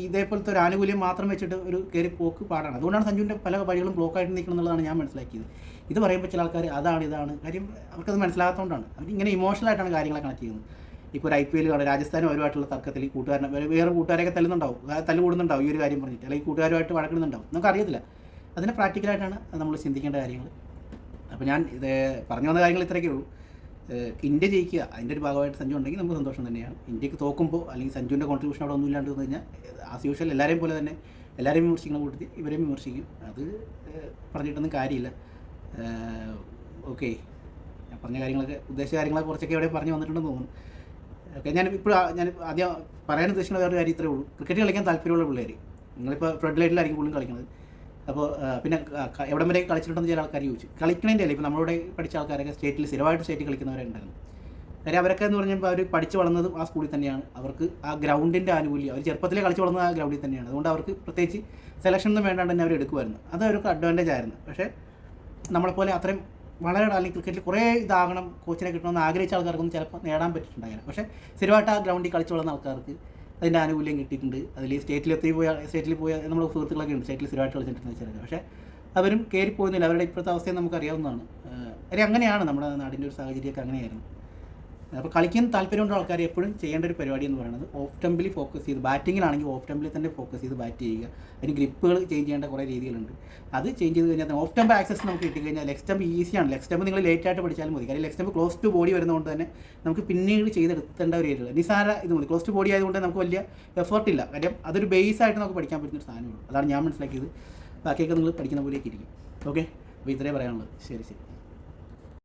ഇതേപോലത്തെ ഒരു ആനുകൂല്യം മാത്രം വെച്ചിട്ട് ഒരു കയറി പോക്ക് പാടാണ്. അതുകൊണ്ടാണ് സഞ്ജുവിൻ്റെ പല വഴികളും ബ്ലോക്കായിട്ട് നിൽക്കണം എന്നുള്ളതാണ് ഞാൻ മനസ്സിലാക്കിയത്. ഇത് പറയുമ്പോൾ ചില ആൾക്കാർ ഇതാണ് കാര്യം, അവർക്കത് മനസ്സിലാകാത്തതുകൊണ്ടാണ്. അവർ ഇമോഷണലായിട്ടാണ് കാര്യങ്ങളെ കണക്ട് ചെയ്യുന്നത്. ഇപ്പോൾ ഒരു IPL കാണും, രാജസ്ഥാനും അവരുമായിട്ടുള്ള തർക്കത്തിൽ വേറെ കൂട്ടുകാരൊക്കെ തല്ലുകൂടുന്നുണ്ടാവും ഈ ഒരു കാര്യം പറഞ്ഞിട്ട്, അല്ലെങ്കിൽ കൂട്ടുകാരുമായിട്ട് വഴക്കുന്നുണ്ടാവും, നമുക്കറിയത്തില്ല. അതിനെ പ്രാക്ടിക്കലായിട്ടാണ് നമ്മൾ ചിന്തിക്കേണ്ട കാര്യങ്ങൾ. അപ്പോൾ ഞാൻ ഇത് പറഞ്ഞു വന്ന കാര്യങ്ങൾ ഇത്രയൊക്കെ ഉള്ളൂ. ഇന്ത്യ ജയിക്കുക, അതിൻ്റെ ഒരു ഭാഗമായിട്ട് സഞ്ജു ഉണ്ടെങ്കിൽ നമുക്ക് സന്തോഷം തന്നെയാണ്. ഇന്ത്യക്ക് തോക്കുമ്പോൾ അല്ലെങ്കിൽ സഞ്ജുവിൻ്റെ കോൺട്രിബ്യൂഷൻ അവിടെ ഒന്നും ഇല്ലാണ്ട് വന്നു കഴിഞ്ഞാൽ ആസ് യൂഷ്വൽ എല്ലാവരെയും പോലെ തന്നെ എല്ലാവരെയും വിമർശിക്കുന്ന കൂട്ടത്തിൽ ഇവരെയും വിമർശിക്കും. അത് പറഞ്ഞിട്ടൊന്നും കാര്യമില്ല. ഓക്കെ, ഞാൻ പറഞ്ഞ കാര്യങ്ങളൊക്കെ ഉദ്ദേശിച്ച കാര്യങ്ങളൊക്കെ കുറച്ചൊക്കെ ഇവിടെ പറഞ്ഞു വന്നിട്ടുണ്ടെന്ന് തോന്നുന്നു. ഓക്കെ, ഞാൻ ആദ്യം പറയാൻ ഉദ്ദേശിക്കുന്ന വേറൊരു കാര്യം ഇത്രയേ ഉള്ളൂ. ക്രിക്കറ്റ് കളിക്കാൻ താല്പര്യമുള്ള പിള്ളേർ, നിങ്ങളിപ്പോൾ ഫ്ലഡ് ലൈറ്റിലായിരിക്കും കൂടുതലും കളിക്കുന്നത്. അപ്പോൾ പിന്നെ എവിടം വരെ കളിച്ചിട്ടുണ്ടെന്ന് ചില ആൾക്കാർ ചോദിച്ചു. കളിക്കണേൻ്റെ അല്ല, ഇപ്പോൾ നമ്മളോട് പഠിച്ച ആൾക്കാരൊക്കെ സ്ഥിരമായിട്ട് സ്റ്റേറ്റിൽ കളിക്കുന്നവരുണ്ടായിരുന്നു. കാര്യം അവരൊക്കെ എന്ന് പറഞ്ഞപ്പോൾ അവർ പഠിച്ച് വളർന്നതും ആ സ്കൂളിൽ തന്നെയാണ്. അവർക്ക് ആ ഗ്രൗണ്ടിൻ്റെ ആനുകൂല്യം, അവർ ചെറുപ്പത്തിലേ കളിച്ച് വളർന്നത് ആ ഗ്രൗണ്ടിൽ തന്നെയാണ്. അതുകൊണ്ട് അവർക്ക് പ്രത്യേകിച്ച് സെലക്ഷൻ ഒന്നും വേണ്ടാണ്ട് തന്നെ അവർ എടുക്കുമായിരുന്നു. അത് അവർക്ക് അഡ്വാൻറ്റേജ് ആയിരുന്നു. പക്ഷേ നമ്മളെപ്പോലെ അത്രയും വളരെ അല്ലെങ്കിൽ ക്രിക്കറ്റിൽ കുറേ ഇതാകണം, കോച്ചിനെ കിട്ടണമെന്ന് ആഗ്രഹിച്ച ആൾക്കാർക്കൊന്നും ചിലപ്പോൾ നേടാൻ പറ്റിയിട്ടുണ്ടായിരുന്നു. പക്ഷേ സ്ഥിരമായിട്ട് ആ ഗ്രൗണ്ടിൽ കളിച്ച് വളർന്ന ആൾക്കാർക്ക് അതിൻ്റെ ആനുകൂല്യം കിട്ടിയിട്ടുണ്ട്. അതിൽ സ്റ്റേറ്റിൽ പോയ നമ്മൾ സുഹൃത്തുക്കളൊക്കെ ഉണ്ട് സ്റ്റേറ്റിൽ സ്ഥിരമായിട്ട് കളിച്ചിട്ടുണ്ടെന്ന് വെച്ചാൽ. പക്ഷേ അവരും കയറിപ്പോകുന്നില്ല. അവരുടെ ഇപ്പോഴത്തെ അവസ്ഥയും നമുക്കറിയാവുന്നതാണ്. കാര്യം അങ്ങനെയാണ് നമ്മുടെ നാടിൻ്റെ ഒരു സാഹചര്യമൊക്കെ അങ്ങനെയായിരുന്നു. അപ്പോൾ കളിക്കാൻ താല്പര്യമുള്ള ആൾക്കാർ എപ്പോഴും ചെയ്യേണ്ട ഒരു പരിപാടി എന്ന് പറയുന്നത് ഓഫ് ടെമ്പിൽ ഫോക്കസ് ചെയ്ത്, ബാറ്റിങ്ങിലാണെങ്കിൽ ഓഫ് ടെമ്പിൽ തന്നെ ഫോക്കസ് ചെയ്ത് ബാറ്റ് ചെയ്യുക. അതിന് ഗ്രിപ്പുകൾ ചേഞ്ച് ചെയ്യേണ്ട കുറേ രീതികളുണ്ട്. അത് ചേഞ്ച് ചെയ്ത് കഴിഞ്ഞാൽ ഓഫ് ടെമ്പ് ആക്സസ് നമുക്ക് കിട്ടിക്കഴിഞ്ഞാൽ ലെഗ് സ്റ്റംപ് ഈസിയാണ്. ലെഗ് സ്റ്റംപ് നിങ്ങൾ ലേറ്റായിട്ട് പഠിച്ചാലും മതി. കാര്യം leg stump close to body വരുന്നതുകൊണ്ട് തന്നെ നമുക്ക് പിന്നീട് ചെയ്തെടുത്തേണ്ട ഒരു ഏരിയ നിസാര ഇത് മതി. ക്ലോസ് ടു ബോഡി ആയതുകൊണ്ട് നമുക്ക് വലിയ എഫേർട്ടില്ല. കാര്യം അതൊരു ബേസായിട്ട് നമുക്ക് പഠിക്കാൻ പറ്റുന്ന ഒരു സാധനമുള്ളൂ. അതാണ് ഞാൻ മനസ്സിലാക്കിയത്. ബാക്കിയൊക്കെ നിങ്ങൾ പഠിക്കുന്ന പോലെയൊക്കെ ഇരിക്കും. ഓക്കെ, അപ്പോൾ ഇത്രേ പറയാനുള്ളത്. ശരി.